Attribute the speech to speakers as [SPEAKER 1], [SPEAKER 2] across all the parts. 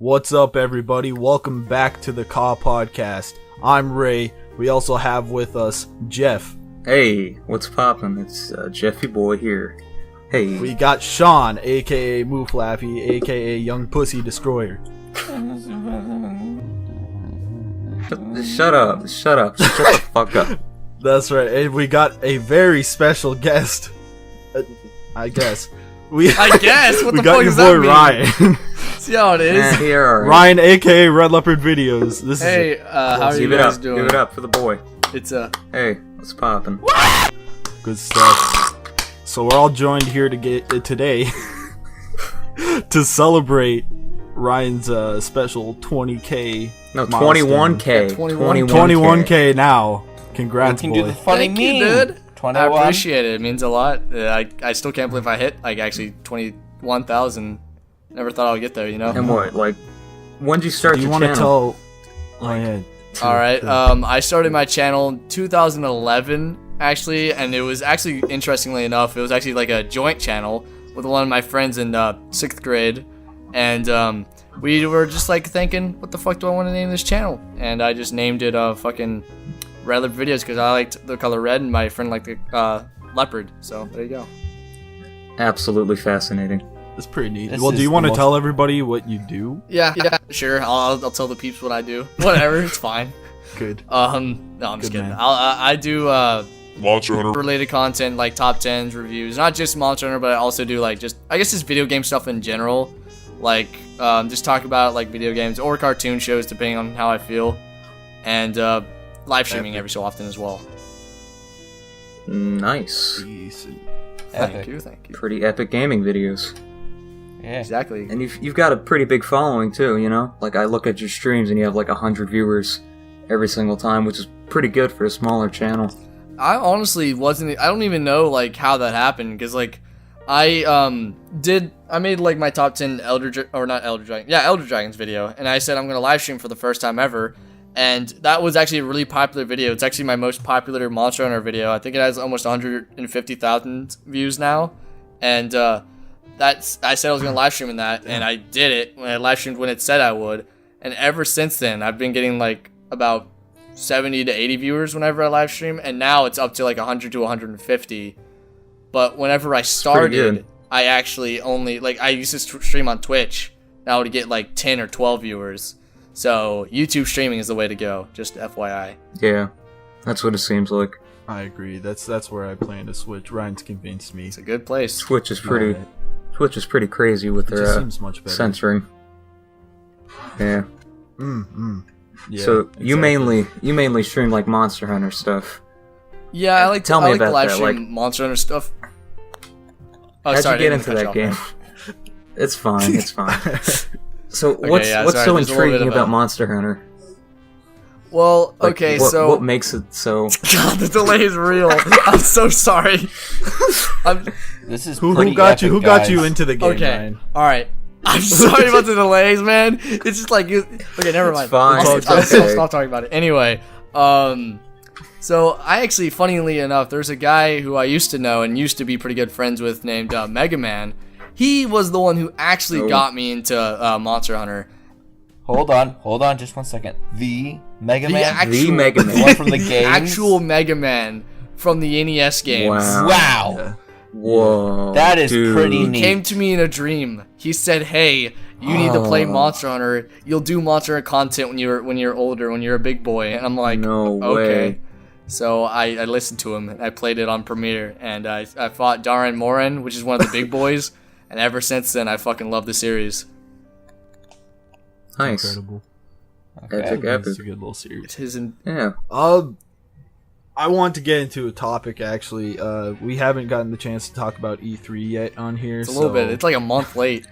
[SPEAKER 1] What's up, everybody? Welcome back to the KAW podcast. I'm Ray. We also have with us Jeff.
[SPEAKER 2] Hey, what's poppin'? It's Jeffy Boy here. Hey.
[SPEAKER 1] We got Shawn, aka Mooflaffy, aka Young Pussy Destroyer.
[SPEAKER 2] Shut up. Shut the fuck up.
[SPEAKER 1] That's right. And we got a very special guest. I guess.
[SPEAKER 3] What the fuck does that mean?
[SPEAKER 1] We got your boy Ryan.
[SPEAKER 3] See how it is?
[SPEAKER 1] Ryan, aka RedLeopardVideos.
[SPEAKER 3] Hey, how are you guys doing?
[SPEAKER 2] Give it up for the boy.
[SPEAKER 3] It's
[SPEAKER 2] Hey, what's poppin'?
[SPEAKER 1] Good stuff. So we're all joined here today to celebrate Ryan's special 20K.
[SPEAKER 2] No, 21K.
[SPEAKER 3] Yeah,
[SPEAKER 1] 21K now. Congrats,
[SPEAKER 4] can
[SPEAKER 1] boy.
[SPEAKER 4] do the funny
[SPEAKER 3] Thank
[SPEAKER 4] meme.
[SPEAKER 3] you, dude.
[SPEAKER 4] 21.
[SPEAKER 3] I appreciate it. It means a lot. I still can't believe I hit like actually 21,000. Never thought I would get there, you know.
[SPEAKER 2] And what? Like, when did you start your channel?
[SPEAKER 1] Do you want to tell?
[SPEAKER 3] All right. I started my channel in 2011 actually, and it was actually, interestingly enough, it was actually like a joint channel with one of my friends in 6th grade, and we were just like thinking, what the fuck do I want to name this channel? And I just named it fucking RedLeopardVideos because I liked the color red and my friend liked the leopard. So there you go.
[SPEAKER 2] Absolutely fascinating.
[SPEAKER 1] That's pretty neat.
[SPEAKER 4] This
[SPEAKER 1] Well, do
[SPEAKER 4] is
[SPEAKER 1] you
[SPEAKER 4] the
[SPEAKER 1] want to
[SPEAKER 4] most-
[SPEAKER 1] tell everybody what you do?
[SPEAKER 3] Yeah, sure. I'll tell the peeps what I do. Whatever, it's fine.
[SPEAKER 1] Good.
[SPEAKER 3] No, I'm just
[SPEAKER 1] Good
[SPEAKER 3] kidding.
[SPEAKER 1] man.
[SPEAKER 3] I do
[SPEAKER 5] Monster Hunter
[SPEAKER 3] related content like top 10s, reviews, not just Monster Hunter, but I also do like just video game stuff in general, like just talk about like video games or cartoon shows depending on how I feel, and live streaming every so often as well.
[SPEAKER 2] Nice.
[SPEAKER 1] Decent.
[SPEAKER 3] Thank you.
[SPEAKER 2] Pretty epic gaming videos.
[SPEAKER 4] Yeah.
[SPEAKER 3] Exactly.
[SPEAKER 2] And you've got a pretty big following too, you know? Like, I look at your streams and you have like 100 viewers every single time, which is pretty good for a smaller channel.
[SPEAKER 3] I honestly wasn't. I don't even know like how that happened because like I made like my top 10 Elder Dragons video, and I said I'm gonna live stream for the first time ever, and that was actually a really popular video. It's actually my most popular Monster Hunter video. I think it has almost 150,000 views now, and I said I was gonna live stream in that, and I did it when I live streamed when it said I would, and ever since then I've been getting like about 70 to 80 viewers whenever I live stream, and now it's up to like 100 to 150. But whenever I started, I actually only I used to stream on Twitch. Now to get like 10 or 12 viewers. So YouTube streaming is the way to go. Just FYI.
[SPEAKER 2] Yeah, that's what it seems like.
[SPEAKER 1] I agree. That's where I plan to switch. Ryan's convinced me.
[SPEAKER 3] It's a good place.
[SPEAKER 2] Twitch is pretty crazy with
[SPEAKER 1] It just
[SPEAKER 2] their
[SPEAKER 1] seems much better.
[SPEAKER 2] censoring. Yeah.
[SPEAKER 1] Yeah,
[SPEAKER 2] So
[SPEAKER 1] exactly.
[SPEAKER 2] you mainly stream like Monster Hunter stuff.
[SPEAKER 3] Yeah, I like
[SPEAKER 2] Tell me
[SPEAKER 3] to
[SPEAKER 2] about
[SPEAKER 3] live
[SPEAKER 2] that,
[SPEAKER 3] stream
[SPEAKER 2] like-
[SPEAKER 3] Monster Hunter stuff. Oh,
[SPEAKER 2] How'd
[SPEAKER 3] sorry,
[SPEAKER 2] you get
[SPEAKER 3] I didn't
[SPEAKER 2] into
[SPEAKER 3] mean to
[SPEAKER 2] that
[SPEAKER 3] cut you
[SPEAKER 2] game? It's fine. It's fine. So
[SPEAKER 3] Okay,
[SPEAKER 2] what's
[SPEAKER 3] yeah,
[SPEAKER 2] so
[SPEAKER 3] sorry, there's a little bit
[SPEAKER 2] intriguing
[SPEAKER 3] of
[SPEAKER 2] about
[SPEAKER 3] a-
[SPEAKER 2] Monster Hunter?
[SPEAKER 3] Well,
[SPEAKER 2] Like,
[SPEAKER 3] okay,
[SPEAKER 2] so what makes it so?
[SPEAKER 3] God, the delay is real. I'm so sorry.
[SPEAKER 4] This is
[SPEAKER 1] Who
[SPEAKER 4] pretty
[SPEAKER 1] got you?
[SPEAKER 4] epic,
[SPEAKER 1] Who got you
[SPEAKER 4] guys.
[SPEAKER 1] into the game,
[SPEAKER 3] Okay,
[SPEAKER 1] Ryan?
[SPEAKER 3] all right. I'm sorry about the delays, man. It's just like okay, never mind.
[SPEAKER 2] It's fine.
[SPEAKER 3] I'll
[SPEAKER 2] It's okay.
[SPEAKER 3] stop talking about it. Anyway, so I actually, funnily enough, there's a guy who I used to know and used to be pretty good friends with named Mega Man. He was the one who actually got me into Monster Hunter.
[SPEAKER 4] Hold on, just 1 second. The Mega Man?
[SPEAKER 2] The Mega
[SPEAKER 4] The
[SPEAKER 2] Man.
[SPEAKER 4] one from the games?
[SPEAKER 3] Actual Mega Man from the NES games.
[SPEAKER 2] Wow.
[SPEAKER 4] Wow.
[SPEAKER 2] Whoa.
[SPEAKER 4] That is
[SPEAKER 2] dude.
[SPEAKER 4] pretty
[SPEAKER 3] He
[SPEAKER 4] neat.
[SPEAKER 3] came to me in a dream. He said, "Hey, you need to play Monster Hunter. You'll do Monster Hunter content when you're older, when you're a big boy." And I'm like,
[SPEAKER 2] No
[SPEAKER 3] okay.
[SPEAKER 2] way.
[SPEAKER 3] So I listened to him. And I played it on Premiere, and I fought Darren Morin, which is one of the big boys. And ever since then, I fucking love the series.
[SPEAKER 2] Nice.
[SPEAKER 1] Incredible.
[SPEAKER 2] Epic,
[SPEAKER 1] It's
[SPEAKER 2] epic.
[SPEAKER 1] a good little series.
[SPEAKER 3] It's his.
[SPEAKER 2] Yeah.
[SPEAKER 1] I want to get into a topic actually. We haven't gotten the chance to talk about E3 yet on here.
[SPEAKER 3] It's a little bit. It's like a month late.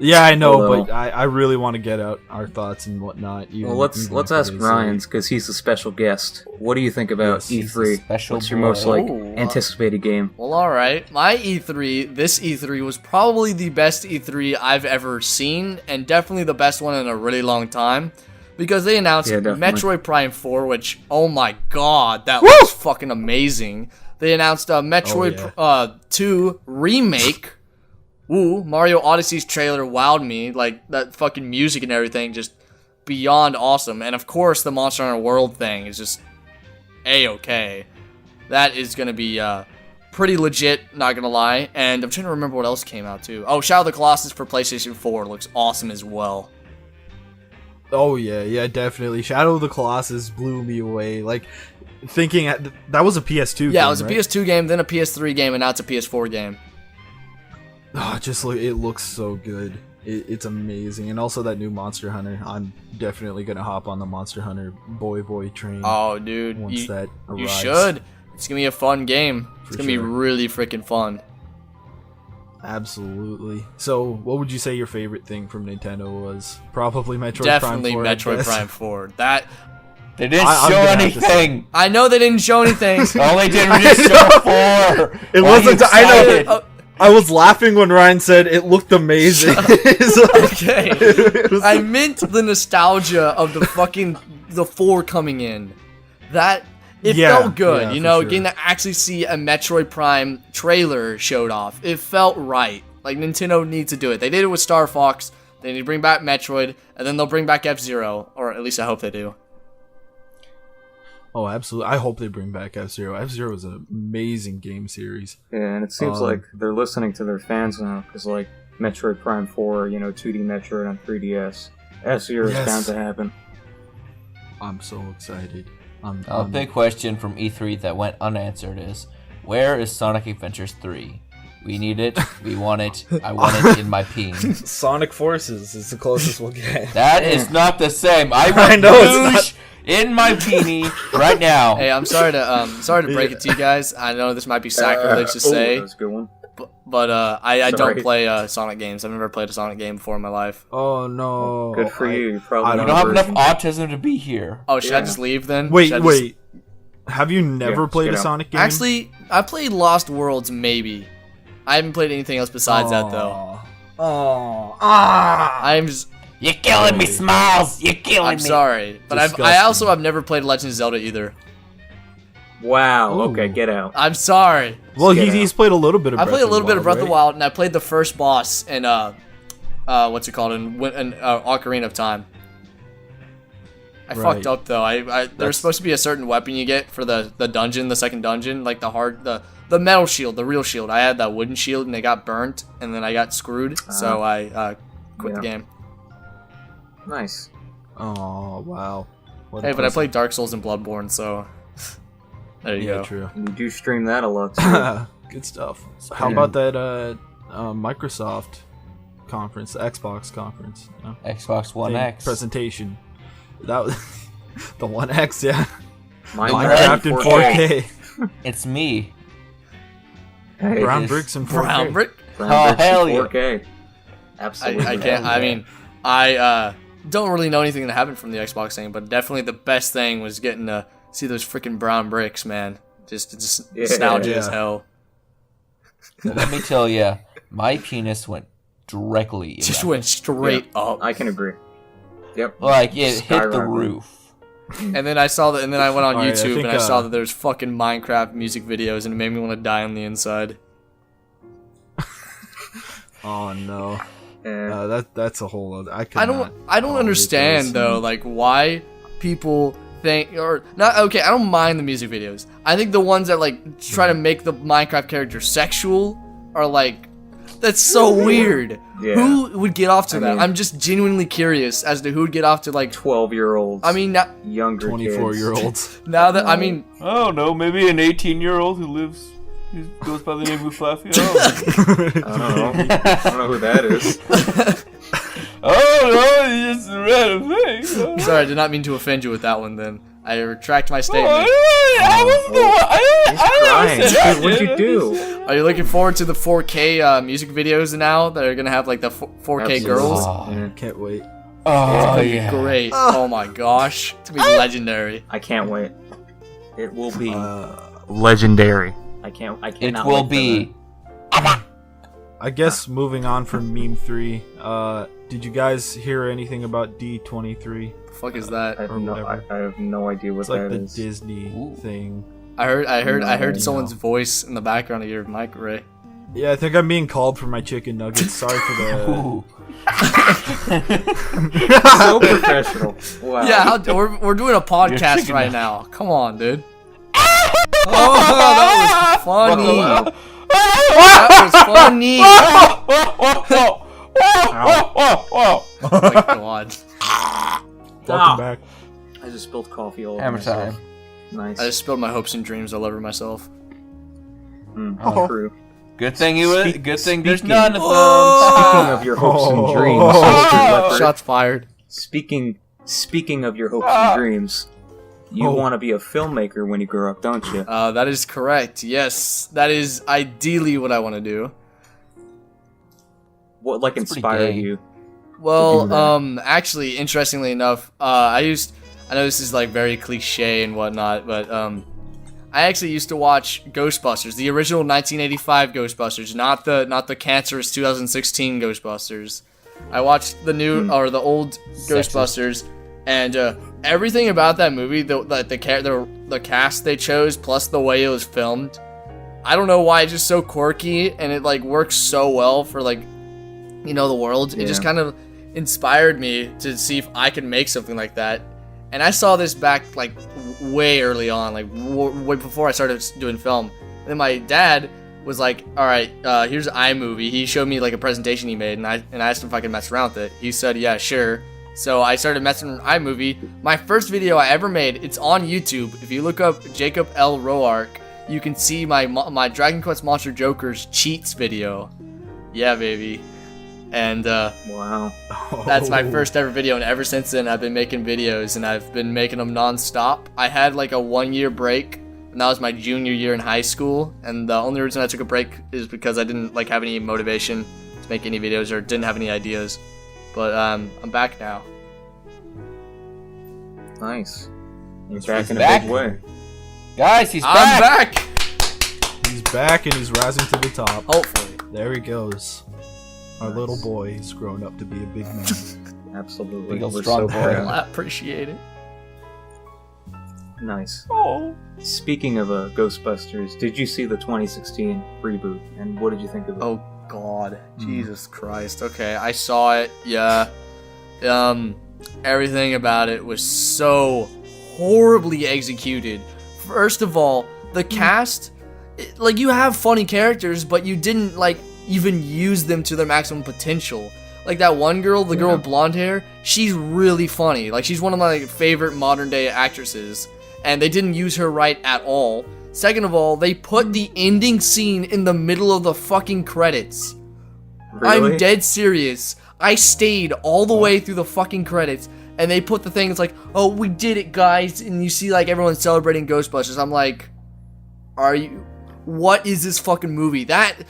[SPEAKER 1] Yeah, I know,
[SPEAKER 2] Although-
[SPEAKER 1] but I really want to get out our thoughts and whatnot.
[SPEAKER 2] Well, let's ask Ryan's because he's the special guest. What do you think about
[SPEAKER 4] Yes, he's
[SPEAKER 2] E3?
[SPEAKER 4] the special
[SPEAKER 2] What's your
[SPEAKER 4] boy.
[SPEAKER 2] most
[SPEAKER 3] Oh,
[SPEAKER 2] anticipated game?
[SPEAKER 3] Well, alright. My E3, this E3 was probably the best E3 I've ever seen, and definitely the best one in a really long time. Because they announced
[SPEAKER 2] Yeah, definitely.
[SPEAKER 3] Metroid Prime 4, which, oh my god, that was fucking amazing. They announced Metroid 2 Remake, Mario Odyssey's trailer wowed me. Like, that fucking music and everything, just beyond awesome. And of course, the Monster Hunter World thing is just A-okay. That is gonna be pretty legit, not gonna lie. And I'm trying to remember what else came out too. Oh, Shadow of the Colossus for PlayStation 4 looks awesome as well.
[SPEAKER 1] Oh yeah, definitely. Shadow of the Colossus blew me away. Like, thinking that was a PS2 game,
[SPEAKER 3] Yeah, it was a
[SPEAKER 1] right?
[SPEAKER 3] PS2 game, then a PS3 game, and now it's a PS4 game.
[SPEAKER 1] Oh, just look, it looks so good. It's amazing. And also that new Monster Hunter. I'm definitely gonna hop on the Monster Hunter boy train.
[SPEAKER 3] Oh, dude,
[SPEAKER 1] once that arrives.
[SPEAKER 3] you should. It's gonna be a fun game. It's gonna be
[SPEAKER 1] sure.
[SPEAKER 3] really freaking fun.
[SPEAKER 1] Absolutely. So, what would you say your favorite thing from Nintendo was? Probably Metroid
[SPEAKER 3] Definitely
[SPEAKER 1] Prime 4. I
[SPEAKER 3] Metroid
[SPEAKER 1] guess.
[SPEAKER 3] Prime 4. That
[SPEAKER 4] They didn't
[SPEAKER 1] I'm
[SPEAKER 4] show
[SPEAKER 1] gonna have to say-
[SPEAKER 4] anything.
[SPEAKER 3] I know they didn't show anything.
[SPEAKER 4] All they did was just show 4.
[SPEAKER 1] It
[SPEAKER 4] Why are
[SPEAKER 1] wasn't.
[SPEAKER 4] you
[SPEAKER 1] I know.
[SPEAKER 4] excited?
[SPEAKER 3] Oh,
[SPEAKER 1] I was laughing when Ryan said it looked amazing. It's like-
[SPEAKER 3] okay.
[SPEAKER 1] it was-
[SPEAKER 3] I meant the nostalgia of the 4 coming in. That it
[SPEAKER 1] Yeah,
[SPEAKER 3] felt good,
[SPEAKER 1] yeah,
[SPEAKER 3] you
[SPEAKER 1] for
[SPEAKER 3] know,
[SPEAKER 1] sure.
[SPEAKER 3] getting to actually see a Metroid Prime trailer showed off. It felt right. Like, Nintendo needs to do it. They did it with Star Fox. They need to bring back Metroid, and then they'll bring back F-Zero, or at least I hope they do.
[SPEAKER 1] Oh, absolutely. I hope they bring back F-Zero. F-Zero is an amazing game series.
[SPEAKER 2] Yeah, and it seems like they're listening to their fans now, because like Metroid Prime 4, 2D Metroid on 3DS, F-Zero is
[SPEAKER 1] Yes.
[SPEAKER 2] bound to happen.
[SPEAKER 1] I'm so excited.
[SPEAKER 4] A big question from E3 that went unanswered is, where is Sonic Adventures 3? We need it. We want it. I want it in my peen.
[SPEAKER 1] Sonic Forces is the closest we'll get.
[SPEAKER 4] That is not the same. I want
[SPEAKER 1] know it's
[SPEAKER 4] douche in my peenie right now.
[SPEAKER 3] Hey, I'm sorry to break it to you guys. I know this might be sacrilege to say,
[SPEAKER 2] That's a good one.
[SPEAKER 3] but I don't
[SPEAKER 2] Sorry.
[SPEAKER 3] play Sonic games. I've never played a Sonic game before in my life.
[SPEAKER 1] Oh no!
[SPEAKER 2] Good for you. You probably
[SPEAKER 1] I
[SPEAKER 4] You
[SPEAKER 1] don't
[SPEAKER 4] don't have
[SPEAKER 2] version.
[SPEAKER 4] enough autism to be here.
[SPEAKER 3] Oh, should I
[SPEAKER 2] Yeah.
[SPEAKER 3] just leave then?
[SPEAKER 1] Wait,
[SPEAKER 3] Should I just-
[SPEAKER 1] wait. Have you never
[SPEAKER 2] Yeah,
[SPEAKER 1] played
[SPEAKER 2] get
[SPEAKER 1] a
[SPEAKER 2] out.
[SPEAKER 1] Sonic game?
[SPEAKER 3] Actually, I played Lost Worlds maybe. I haven't played anything else besides that though.
[SPEAKER 1] Oh,
[SPEAKER 3] I'm just,
[SPEAKER 4] You're killing me, Smiles. You're killing
[SPEAKER 3] I'm
[SPEAKER 4] me.
[SPEAKER 3] sorry, but I
[SPEAKER 1] Disgusting.
[SPEAKER 3] also have never played Legend of Zelda either.
[SPEAKER 2] Wow.
[SPEAKER 1] Ooh.
[SPEAKER 2] Okay, get out.
[SPEAKER 3] I'm sorry.
[SPEAKER 1] Well,
[SPEAKER 2] Get
[SPEAKER 1] he's played a little bit of.
[SPEAKER 3] I played a little bit of Breath of the
[SPEAKER 1] right?
[SPEAKER 3] Wild, and I played the first boss in what's it called in Ocarina of Time. I
[SPEAKER 1] Right.
[SPEAKER 3] fucked up though. There's supposed to be a certain weapon you get for the dungeon, the second dungeon, like the metal shield, the real shield. I had that wooden shield and it got burnt, and then I got screwed, so I quit the
[SPEAKER 2] yeah.
[SPEAKER 3] game.
[SPEAKER 2] Nice.
[SPEAKER 1] Oh wow. What a
[SPEAKER 3] Hey, but I
[SPEAKER 1] pussy.
[SPEAKER 3] played Dark Souls and Bloodborne, so there you
[SPEAKER 1] Yeah,
[SPEAKER 3] go.
[SPEAKER 1] true.
[SPEAKER 2] You do stream that a lot too.
[SPEAKER 1] Good stuff. How about that Microsoft conference, the Xbox conference? No?
[SPEAKER 4] Xbox One
[SPEAKER 1] Thing,
[SPEAKER 4] X.
[SPEAKER 1] presentation. That was the One X, yeah.
[SPEAKER 2] Minecraft
[SPEAKER 1] Minecraft in 4K.
[SPEAKER 4] It's me.
[SPEAKER 2] Hey,
[SPEAKER 1] Brown
[SPEAKER 4] is-
[SPEAKER 1] bricks in 4K.
[SPEAKER 3] Brown brick.
[SPEAKER 2] Brown
[SPEAKER 4] Oh,
[SPEAKER 2] bricks in
[SPEAKER 4] hell yeah.
[SPEAKER 2] 4K. Absolutely.
[SPEAKER 3] I can't. I mean, I don't really know anything that happened from the Xbox thing, but definitely the best thing was getting to see those freaking brown bricks, man. Just
[SPEAKER 2] Yeah.
[SPEAKER 3] nostalgia as
[SPEAKER 1] Yeah.
[SPEAKER 3] hell.
[SPEAKER 4] Let me tell you, my penis went directly in
[SPEAKER 3] Just
[SPEAKER 4] that.
[SPEAKER 3] went straight up.
[SPEAKER 2] I can agree. Yep.
[SPEAKER 4] Like, it hit the
[SPEAKER 2] Skyrocketed.
[SPEAKER 4] roof.
[SPEAKER 3] And then I saw that, and then I went on
[SPEAKER 1] Alright, I
[SPEAKER 3] YouTube
[SPEAKER 1] think,
[SPEAKER 3] and I saw that there's fucking Minecraft music videos, and it made me want to die on the inside.
[SPEAKER 1] Oh no.
[SPEAKER 2] Yeah.
[SPEAKER 1] That's a whole other. I
[SPEAKER 3] I don't understand though, like why people think or not. Okay, I don't mind the music videos. I think the ones that like try to make the Minecraft character sexual are like, that's so weird.
[SPEAKER 2] Yeah.
[SPEAKER 3] Who would get off to
[SPEAKER 2] I
[SPEAKER 3] that?
[SPEAKER 2] mean-
[SPEAKER 3] I'm just genuinely curious as to who would get off to like.
[SPEAKER 2] 12-year-olds.
[SPEAKER 3] I mean,
[SPEAKER 2] younger
[SPEAKER 1] 24-year-olds.
[SPEAKER 3] now that I mean,
[SPEAKER 4] I don't know, maybe an 18-year-old who goes by the name of Mooflaffy. Oh,
[SPEAKER 2] I don't know. I don't know who that is.
[SPEAKER 4] oh no, it's just a random thing.
[SPEAKER 3] sorry, I did not mean to offend you with that one. Then I retract my statement.
[SPEAKER 4] I wasn't the one. I
[SPEAKER 2] Crying.
[SPEAKER 4] said that,
[SPEAKER 2] Dude, what'd you
[SPEAKER 4] dude.
[SPEAKER 2] do?
[SPEAKER 3] Are you looking forward to the 4K music videos now that are gonna have like the 4K
[SPEAKER 2] Absolutely.
[SPEAKER 3] girls?
[SPEAKER 4] Oh,
[SPEAKER 2] Yeah.
[SPEAKER 1] Can't wait.
[SPEAKER 4] oh
[SPEAKER 3] It's
[SPEAKER 4] yeah.
[SPEAKER 3] great. Oh my gosh. It's gonna be legendary.
[SPEAKER 2] I can't wait. It will be legendary. I cannot
[SPEAKER 4] It
[SPEAKER 2] wait
[SPEAKER 4] will
[SPEAKER 2] for
[SPEAKER 4] be.
[SPEAKER 1] I guess moving on from meme 3. Did you guys hear anything about D23?
[SPEAKER 3] The fuck is
[SPEAKER 2] that.
[SPEAKER 3] that?
[SPEAKER 2] I have,
[SPEAKER 1] or whatever.
[SPEAKER 2] I have no idea what
[SPEAKER 1] It's like
[SPEAKER 2] that
[SPEAKER 1] the
[SPEAKER 2] is.
[SPEAKER 1] Disney
[SPEAKER 4] Ooh.
[SPEAKER 1] thing.
[SPEAKER 3] I heard
[SPEAKER 2] No,
[SPEAKER 3] someone's voice in the background of your mic, Ray.
[SPEAKER 1] Yeah, I think I'm being called for my chicken nuggets. Sorry for the.
[SPEAKER 4] Ooh.
[SPEAKER 2] So professional. Wow.
[SPEAKER 3] Yeah, we're doing a podcast
[SPEAKER 4] chicken
[SPEAKER 3] right
[SPEAKER 4] nugget.
[SPEAKER 3] now. Come on, dude. Oh, that was funny. That was funny. Oh my god.
[SPEAKER 1] Welcome back.
[SPEAKER 2] I just spilled coffee all over
[SPEAKER 4] Hammer
[SPEAKER 2] myself.
[SPEAKER 4] time.
[SPEAKER 2] Nice.
[SPEAKER 3] I just spilled my hopes and dreams all over myself.
[SPEAKER 2] Oh, true.
[SPEAKER 4] Good thing good thing there's
[SPEAKER 2] speaking-
[SPEAKER 4] none of them.
[SPEAKER 2] Speaking of your hopes and dreams, Mr. Leopard,
[SPEAKER 3] Shots fired.
[SPEAKER 2] Speaking of your hopes and dreams, you
[SPEAKER 1] Oh.
[SPEAKER 2] want to be a filmmaker when you grow up, don't you?
[SPEAKER 3] That is correct. Yes, that is ideally what I want to do.
[SPEAKER 2] What like
[SPEAKER 4] That's pretty
[SPEAKER 2] inspired
[SPEAKER 4] gay.
[SPEAKER 2] you?
[SPEAKER 3] Well,
[SPEAKER 2] do that.
[SPEAKER 3] actually, interestingly enough, I know this is like very cliche and whatnot, but I actually used to watch Ghostbusters, the original 1985 Ghostbusters, not the cancerous 2016 Ghostbusters. I watched the new or the old Ghostbusters, and everything about that movie, the cast they chose, plus the way it was filmed, I don't know why it's just so quirky and it like works so well for like, you know, the world. It just
[SPEAKER 2] Yeah.
[SPEAKER 3] kind of inspired me to see if I could make something like that. And I saw this back like way early on, like way before I started doing film. And then my dad was like, "All right, here's iMovie." He showed me like a presentation he made, and I asked him if I could mess around with it. He said, "Yeah, sure." So I started messing with iMovie. My first video I ever made, it's on YouTube. If you look up Jacob L. Roark, you can see my Dragon Quest Monster Joker's cheats video. Yeah, baby. And
[SPEAKER 2] Wow.
[SPEAKER 3] that's my
[SPEAKER 1] Oh.
[SPEAKER 3] first ever video, and ever since then I've been making videos, and I've been making them non-stop. I had like a 1-year break, and that was my junior year in high school, and the only reason I took a break is because I didn't like have any motivation to make any videos or didn't have any ideas. But I'm back now.
[SPEAKER 2] Nice. You're
[SPEAKER 1] He's
[SPEAKER 2] back in a
[SPEAKER 4] back.
[SPEAKER 2] big way.
[SPEAKER 4] Guys, he's
[SPEAKER 3] I'm
[SPEAKER 4] back.
[SPEAKER 3] back!
[SPEAKER 1] He's back and he's rising to the top.
[SPEAKER 3] Hopefully.
[SPEAKER 1] There he goes. Our
[SPEAKER 2] Nice.
[SPEAKER 1] little boy is grown up to be a big man.
[SPEAKER 2] Absolutely.
[SPEAKER 4] Big ol'
[SPEAKER 2] We're
[SPEAKER 4] strong
[SPEAKER 2] so
[SPEAKER 4] boy.
[SPEAKER 3] Well,
[SPEAKER 2] proud.
[SPEAKER 3] I appreciate it.
[SPEAKER 2] Nice.
[SPEAKER 4] Oh.
[SPEAKER 2] Speaking of Ghostbusters, did you see the 2016 reboot, and what did you think of it?
[SPEAKER 3] Oh God, Jesus Christ. Okay, I saw it. Yeah. Everything about it was so horribly executed. First of all, the cast, like, you have funny characters, but you didn't like even use them to their maximum potential. Like that one girl, the girl with blonde hair, she's really funny. Like, she's one of my favorite modern day actresses, and they didn't use her right at all. Second of all, they put the ending scene in the middle of the fucking credits.
[SPEAKER 2] Really?
[SPEAKER 3] I'm dead serious. I stayed all the way through the fucking credits, and they put the thing, it's like, "Oh, we did it, guys," and you see like everyone celebrating Ghostbusters. I'm like, what is this fucking movie? That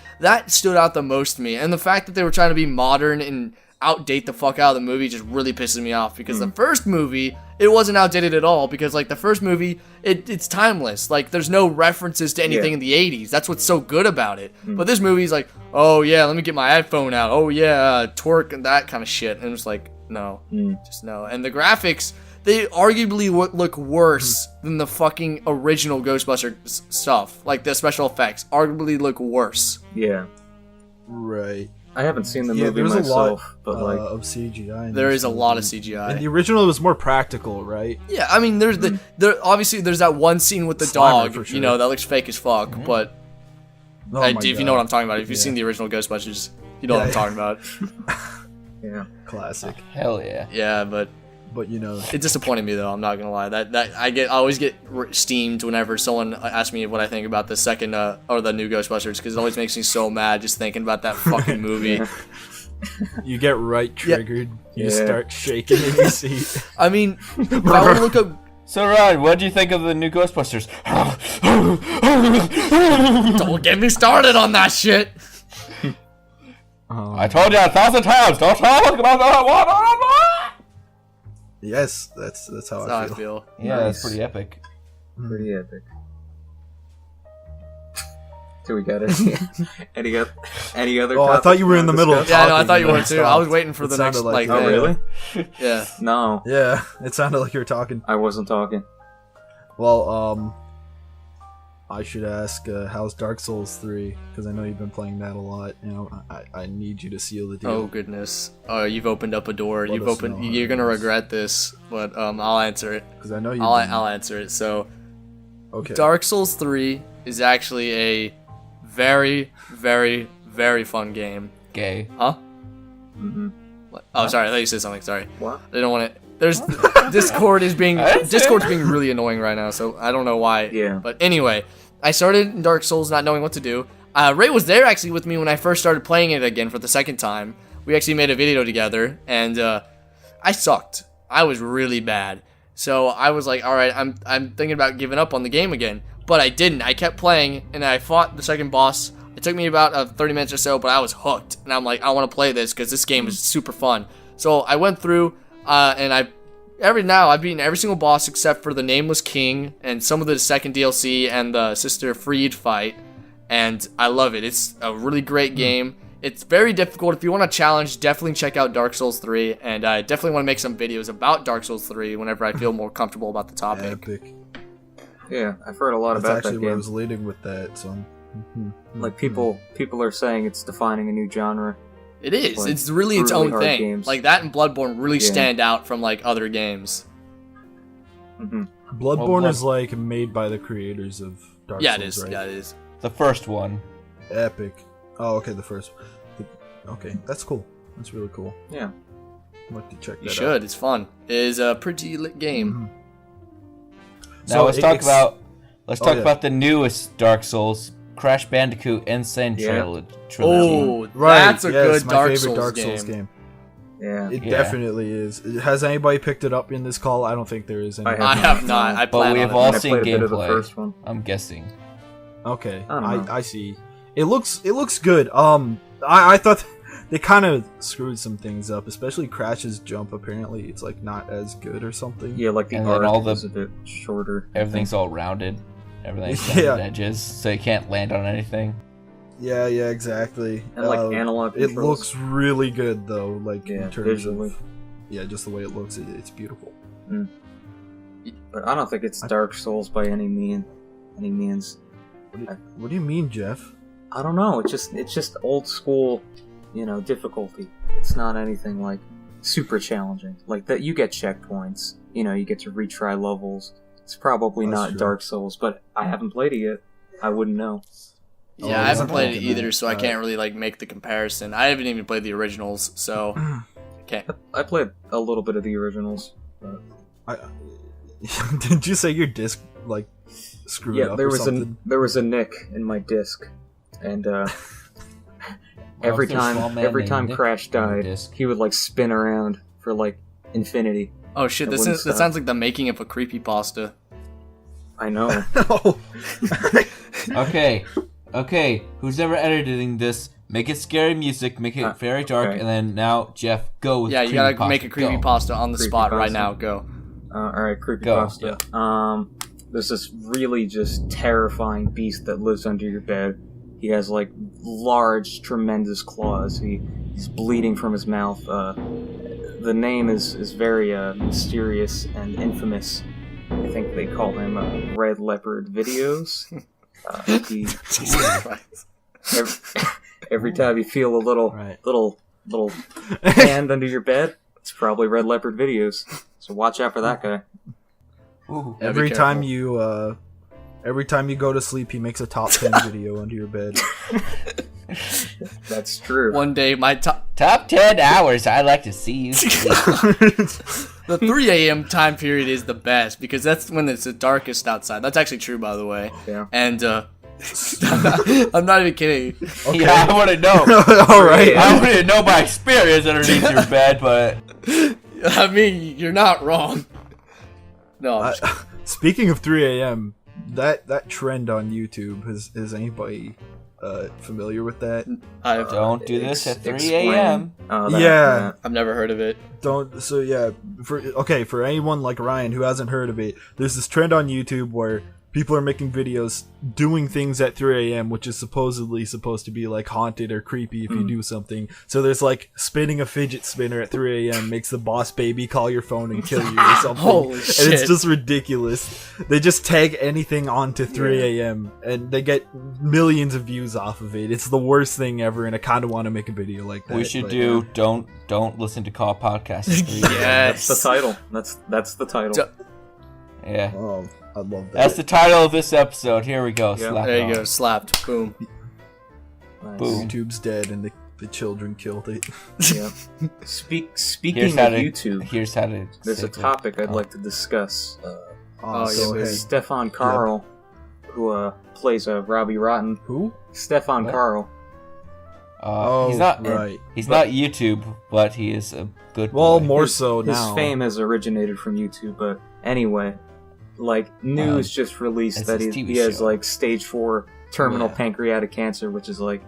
[SPEAKER 3] stood out the most to me, and the fact that they were trying to be modern and outdate the fuck out of the movie just really pisses me off, because the first movie, it wasn't outdated at all, because like the first movie, it's timeless. Like, there's no references to anything in the 80s. That's what's so good about it. But this movie's like, oh yeah, let me get my iPhone out. Oh yeah, twerk and that kind of shit. And it's like, no, just no. And the graphics, they arguably look worse than the fucking original Ghostbuster stuff. Like, the special effects arguably look worse.
[SPEAKER 2] Yeah.
[SPEAKER 1] Right.
[SPEAKER 2] I haven't seen the
[SPEAKER 1] Yeah,
[SPEAKER 2] movie
[SPEAKER 1] there's a lot
[SPEAKER 2] myself, but like,
[SPEAKER 1] of CGI. in
[SPEAKER 3] There
[SPEAKER 1] this
[SPEAKER 3] is a lot of
[SPEAKER 1] movie.
[SPEAKER 3] CGI.
[SPEAKER 1] And the original was more practical, right?
[SPEAKER 3] Yeah, I mean, there's obviously there's that one scene with the
[SPEAKER 1] Slimer,
[SPEAKER 3] dog,
[SPEAKER 1] for sure.
[SPEAKER 3] you know, that looks fake as fuck. But
[SPEAKER 1] Oh my
[SPEAKER 3] if you
[SPEAKER 1] God.
[SPEAKER 3] know what I'm talking about, if you've
[SPEAKER 1] Yeah.
[SPEAKER 3] seen the original Ghostbusters, you know what I'm
[SPEAKER 1] Yeah.
[SPEAKER 3] talking about.
[SPEAKER 2] yeah.
[SPEAKER 1] Classic.
[SPEAKER 4] Hell yeah.
[SPEAKER 3] Yeah, but
[SPEAKER 1] But you know,
[SPEAKER 3] it disappointed me though. I'm not gonna lie. I always get steamed whenever someone asks me what I think about the second or the new Ghostbusters, because it always makes me so mad just thinking about that fucking movie.
[SPEAKER 1] you get right triggered. You
[SPEAKER 2] Yeah.
[SPEAKER 1] start shaking in your seat.
[SPEAKER 3] I mean, if I would look up.
[SPEAKER 4] So Ryan, what do you think of the new Ghostbusters?
[SPEAKER 3] Don't get me started on that shit.
[SPEAKER 4] I told you 1,000 times. Don't talk about that one.
[SPEAKER 1] Yes, that's how
[SPEAKER 3] That's how
[SPEAKER 1] I
[SPEAKER 3] I
[SPEAKER 1] feel.
[SPEAKER 3] feel.
[SPEAKER 4] Yeah,
[SPEAKER 2] Nice.
[SPEAKER 4] that's pretty epic.
[SPEAKER 2] Pretty epic. Do we got any other?
[SPEAKER 1] Oh, I thought you were in the middle of
[SPEAKER 2] discuss?
[SPEAKER 3] Yeah, no, I
[SPEAKER 1] talking
[SPEAKER 3] thought you
[SPEAKER 1] and
[SPEAKER 3] were
[SPEAKER 1] then
[SPEAKER 3] too. I was
[SPEAKER 1] stopped.
[SPEAKER 3] waiting for
[SPEAKER 1] It
[SPEAKER 3] the
[SPEAKER 1] sounded
[SPEAKER 3] next
[SPEAKER 1] like
[SPEAKER 3] like.
[SPEAKER 2] Oh, really?
[SPEAKER 3] Yeah.
[SPEAKER 2] No,
[SPEAKER 1] Yeah, it sounded like you were talking.
[SPEAKER 2] I wasn't talking.
[SPEAKER 1] Well, I should ask, how's Dark Souls 3? Because I know you've been playing that a lot. You know, I need you to seal the deal.
[SPEAKER 3] Oh goodness! Oh, you've opened up a door.
[SPEAKER 1] Let us know how
[SPEAKER 3] You're
[SPEAKER 1] it
[SPEAKER 3] gonna
[SPEAKER 1] goes.
[SPEAKER 3] regret this, but I'll answer it.
[SPEAKER 1] Because I know you.
[SPEAKER 3] I'll answer it. So,
[SPEAKER 1] Okay.
[SPEAKER 3] Dark Souls 3 is actually a very, very, very fun game.
[SPEAKER 4] Gay.
[SPEAKER 3] Huh?
[SPEAKER 2] Mm-hmm.
[SPEAKER 3] What? Oh, sorry. I thought you said something. Sorry.
[SPEAKER 2] What?
[SPEAKER 3] I don't want to. There's Discord's being really annoying right now, so I don't know why.
[SPEAKER 2] Yeah.
[SPEAKER 3] But anyway, I started in Dark Souls not knowing what to do. Ray was there actually with me when I first started playing it again for the second time. We actually made a video together, and I sucked. I was really bad. So I was like, all right, I'm thinking about giving up on the game again. But I didn't. I kept playing, and I fought the second boss. It took me about 30 minutes or so, but I was hooked. And I'm like, I want to play this because this game is super fun. So I went through, and I've beaten every single boss except for the Nameless King and some of the second DLC and the Sister Freed fight. And I love it. It's a really great game. It's very difficult. If you want a challenge, definitely check out Dark Souls 3. And I definitely want to make some videos about Dark Souls 3 whenever I feel more comfortable about the topic.
[SPEAKER 1] Epic.
[SPEAKER 2] Yeah, I've heard a lot
[SPEAKER 1] That's
[SPEAKER 2] about
[SPEAKER 1] actually
[SPEAKER 2] that
[SPEAKER 1] where I
[SPEAKER 2] game.
[SPEAKER 1] was leading with that. So.
[SPEAKER 2] Like people are saying it's defining a new genre.
[SPEAKER 3] It is.
[SPEAKER 2] Like,
[SPEAKER 3] It's really its
[SPEAKER 2] brutally
[SPEAKER 3] own
[SPEAKER 2] hard
[SPEAKER 3] thing.
[SPEAKER 2] games.
[SPEAKER 3] Like that and Bloodborne really
[SPEAKER 2] Yeah.
[SPEAKER 3] stand out from like other games.
[SPEAKER 2] Mm-hmm.
[SPEAKER 1] Bloodborne
[SPEAKER 4] Well,
[SPEAKER 1] is like made by the creators of Dark
[SPEAKER 3] Yeah,
[SPEAKER 1] Souls,
[SPEAKER 3] it is.
[SPEAKER 1] right?
[SPEAKER 3] Yeah, it is.
[SPEAKER 4] The first one.
[SPEAKER 1] Epic. Oh, okay, the first. Okay, that's cool. That's really cool.
[SPEAKER 2] Yeah.
[SPEAKER 1] I'd like to check that
[SPEAKER 3] You
[SPEAKER 1] out.
[SPEAKER 3] should. It's fun. It is a pretty lit game.
[SPEAKER 1] Mhm.
[SPEAKER 4] Now
[SPEAKER 1] So
[SPEAKER 4] let's
[SPEAKER 1] it-
[SPEAKER 4] talk
[SPEAKER 1] it's-
[SPEAKER 4] about
[SPEAKER 1] yeah.
[SPEAKER 4] about the newest Dark Souls, Crash Bandicoot Insane
[SPEAKER 2] Yeah.
[SPEAKER 4] Trilogy.
[SPEAKER 3] Oh,
[SPEAKER 1] Right,
[SPEAKER 3] that's a
[SPEAKER 1] yes,
[SPEAKER 3] good
[SPEAKER 1] my
[SPEAKER 3] Dark
[SPEAKER 1] favorite
[SPEAKER 3] Souls
[SPEAKER 1] Dark
[SPEAKER 3] game.
[SPEAKER 1] Souls game.
[SPEAKER 2] Yeah.
[SPEAKER 1] It
[SPEAKER 4] Yeah.
[SPEAKER 1] definitely is. Has anybody picked it up in this call? I don't think there is any.
[SPEAKER 2] I
[SPEAKER 3] I have not. I
[SPEAKER 4] But
[SPEAKER 3] plan
[SPEAKER 4] we
[SPEAKER 3] on
[SPEAKER 4] have
[SPEAKER 3] it.
[SPEAKER 4] all
[SPEAKER 2] I
[SPEAKER 4] seen
[SPEAKER 2] played a bit of the
[SPEAKER 4] gameplay.
[SPEAKER 2] first one.
[SPEAKER 4] I'm guessing.
[SPEAKER 1] Okay,
[SPEAKER 2] I don't know.
[SPEAKER 1] I see. It looks good. I thought they kind of screwed some things up, especially Crash's jump. Apparently, it's like not as good or something.
[SPEAKER 2] Yeah, like the
[SPEAKER 4] And then
[SPEAKER 2] arc
[SPEAKER 4] all the-
[SPEAKER 2] is a bit shorter. I
[SPEAKER 4] Everything's
[SPEAKER 2] think.
[SPEAKER 4] all rounded. Everything's
[SPEAKER 1] Yeah.
[SPEAKER 4] rounded edges, so you can't land on anything.
[SPEAKER 1] Yeah, exactly.
[SPEAKER 2] And like analog
[SPEAKER 1] It
[SPEAKER 2] controls.
[SPEAKER 1] looks really good though. Like
[SPEAKER 2] Yeah,
[SPEAKER 1] in terms
[SPEAKER 2] visually.
[SPEAKER 1] of just the way it looks, it's beautiful.
[SPEAKER 2] But I don't think it's Dark Souls by any means.
[SPEAKER 1] What do you mean, Jeff?
[SPEAKER 2] I don't know. It's just old school, difficulty. It's not anything like super challenging. Like that, you get checkpoints. You get to retry levels. It's probably
[SPEAKER 1] That's
[SPEAKER 2] not
[SPEAKER 1] true.
[SPEAKER 2] Dark Souls, but I haven't played it yet. I wouldn't know.
[SPEAKER 1] Oh,
[SPEAKER 3] Yeah, I haven't played it
[SPEAKER 1] okay,
[SPEAKER 3] either,
[SPEAKER 1] man.
[SPEAKER 3] so I can't really like make the comparison. I haven't even played the originals, so okay.
[SPEAKER 2] I played a little bit of the originals. But
[SPEAKER 1] Did you say your disc like screwed
[SPEAKER 2] yeah,
[SPEAKER 1] up
[SPEAKER 2] there
[SPEAKER 1] or
[SPEAKER 2] was
[SPEAKER 1] something?
[SPEAKER 2] there was a nick in my disc, and
[SPEAKER 4] Well,
[SPEAKER 2] every
[SPEAKER 4] if there's small
[SPEAKER 2] time
[SPEAKER 4] man named Nick
[SPEAKER 2] Crash
[SPEAKER 4] on the
[SPEAKER 2] died,
[SPEAKER 4] disc.
[SPEAKER 2] he would like spin around for like infinity.
[SPEAKER 3] Oh shit,
[SPEAKER 2] It
[SPEAKER 3] this
[SPEAKER 2] wouldn't
[SPEAKER 3] is, that
[SPEAKER 2] stop.
[SPEAKER 3] sounds like the making of a creepypasta.
[SPEAKER 2] I know.
[SPEAKER 1] No.
[SPEAKER 4] Okay. Who's ever editing this? Make it scary music. Make it very dark,
[SPEAKER 2] okay.
[SPEAKER 4] and then now Jeff, go with
[SPEAKER 3] Yeah, you gotta
[SPEAKER 4] creepypasta.
[SPEAKER 3] make a
[SPEAKER 4] Go.
[SPEAKER 3] creepypasta on the spot right
[SPEAKER 2] Creepypasta.
[SPEAKER 3] now. Go.
[SPEAKER 2] Alright, creepypasta. There's this really just terrifying beast that lives under your bed. He has like large, tremendous claws. He's bleeding from his mouth. The name is very mysterious and infamous. I think they call him RedLeopardVideos.
[SPEAKER 3] Jesus Christ.
[SPEAKER 2] Every time you feel a little
[SPEAKER 1] Right.
[SPEAKER 2] little hand under your bed, it's probably RedLeopardVideos. So watch out for that guy.
[SPEAKER 4] Ooh.
[SPEAKER 3] Yeah, be
[SPEAKER 1] Every time
[SPEAKER 3] careful.
[SPEAKER 1] you go to sleep, he makes a top 10 video under your bed.
[SPEAKER 2] That's true.
[SPEAKER 3] One day, my top
[SPEAKER 4] Top 10 hours I like to see you sleep.
[SPEAKER 3] the 3 a.m. time period is the best because that's when it's the darkest outside. That's actually true, by the way.
[SPEAKER 2] Yeah.
[SPEAKER 3] And I'm not even kidding.
[SPEAKER 4] Yeah, I want to know.
[SPEAKER 1] All right.
[SPEAKER 4] I want to know by experience underneath your bed, but
[SPEAKER 3] I mean, you're not wrong. No, I'm just-
[SPEAKER 1] Speaking of 3 a.m., that trend on YouTube, is anybody familiar with that?
[SPEAKER 3] I've
[SPEAKER 4] don't do this at 3
[SPEAKER 2] Explain.
[SPEAKER 4] a.m.
[SPEAKER 1] Yeah.
[SPEAKER 3] I've never heard of it.
[SPEAKER 1] Don't. So yeah, for anyone like Ryan who hasn't heard of it, there's this trend on YouTube where people are making videos doing things at 3 a.m., which is supposedly supposed to be like haunted or creepy if you do something. So there's like spinning a fidget spinner at 3 a.m. makes the boss baby call your phone and kill you or something.
[SPEAKER 3] Holy shit.
[SPEAKER 1] And it's just ridiculous. They just tag anything onto 3 a.m. and they get millions of views off of it. It's the worst thing ever, and I kind of want to make a video like that.
[SPEAKER 4] We should do don't listen to KAW podcast. at 3 a.m.
[SPEAKER 3] Yes.
[SPEAKER 2] That's the title. That's the title.
[SPEAKER 4] Yeah.
[SPEAKER 1] Oh, I love that.
[SPEAKER 4] That's the title of this episode. Here we go.
[SPEAKER 2] Yeah.
[SPEAKER 4] Slap
[SPEAKER 3] There you
[SPEAKER 4] on.
[SPEAKER 3] go. Slapped. Boom.
[SPEAKER 2] Nice.
[SPEAKER 4] Boom.
[SPEAKER 1] YouTube's dead and the children killed it.
[SPEAKER 2] Yeah. Speaking
[SPEAKER 4] Here's
[SPEAKER 2] of
[SPEAKER 4] how to,
[SPEAKER 2] YouTube,
[SPEAKER 4] Here's how to.
[SPEAKER 2] there's a
[SPEAKER 4] save it.
[SPEAKER 2] topic I'd
[SPEAKER 4] Oh.
[SPEAKER 2] like to discuss.
[SPEAKER 3] Oh,
[SPEAKER 1] go
[SPEAKER 3] yeah,
[SPEAKER 1] ahead.
[SPEAKER 2] Stefan Carl, who plays Robbie Rotten.
[SPEAKER 1] Who?
[SPEAKER 2] Stefan
[SPEAKER 4] What?
[SPEAKER 2] Carl.
[SPEAKER 4] He's not
[SPEAKER 1] right.
[SPEAKER 4] He's not YouTube, but he is a good.
[SPEAKER 1] Well,
[SPEAKER 4] boy.
[SPEAKER 1] more so
[SPEAKER 2] His
[SPEAKER 1] now.
[SPEAKER 2] fame has originated from YouTube, but anyway, like news just released
[SPEAKER 4] it's
[SPEAKER 2] that
[SPEAKER 4] his
[SPEAKER 2] he
[SPEAKER 4] TV
[SPEAKER 2] has
[SPEAKER 4] show.
[SPEAKER 2] like stage 4 terminal
[SPEAKER 1] Yeah.
[SPEAKER 2] pancreatic cancer, which is like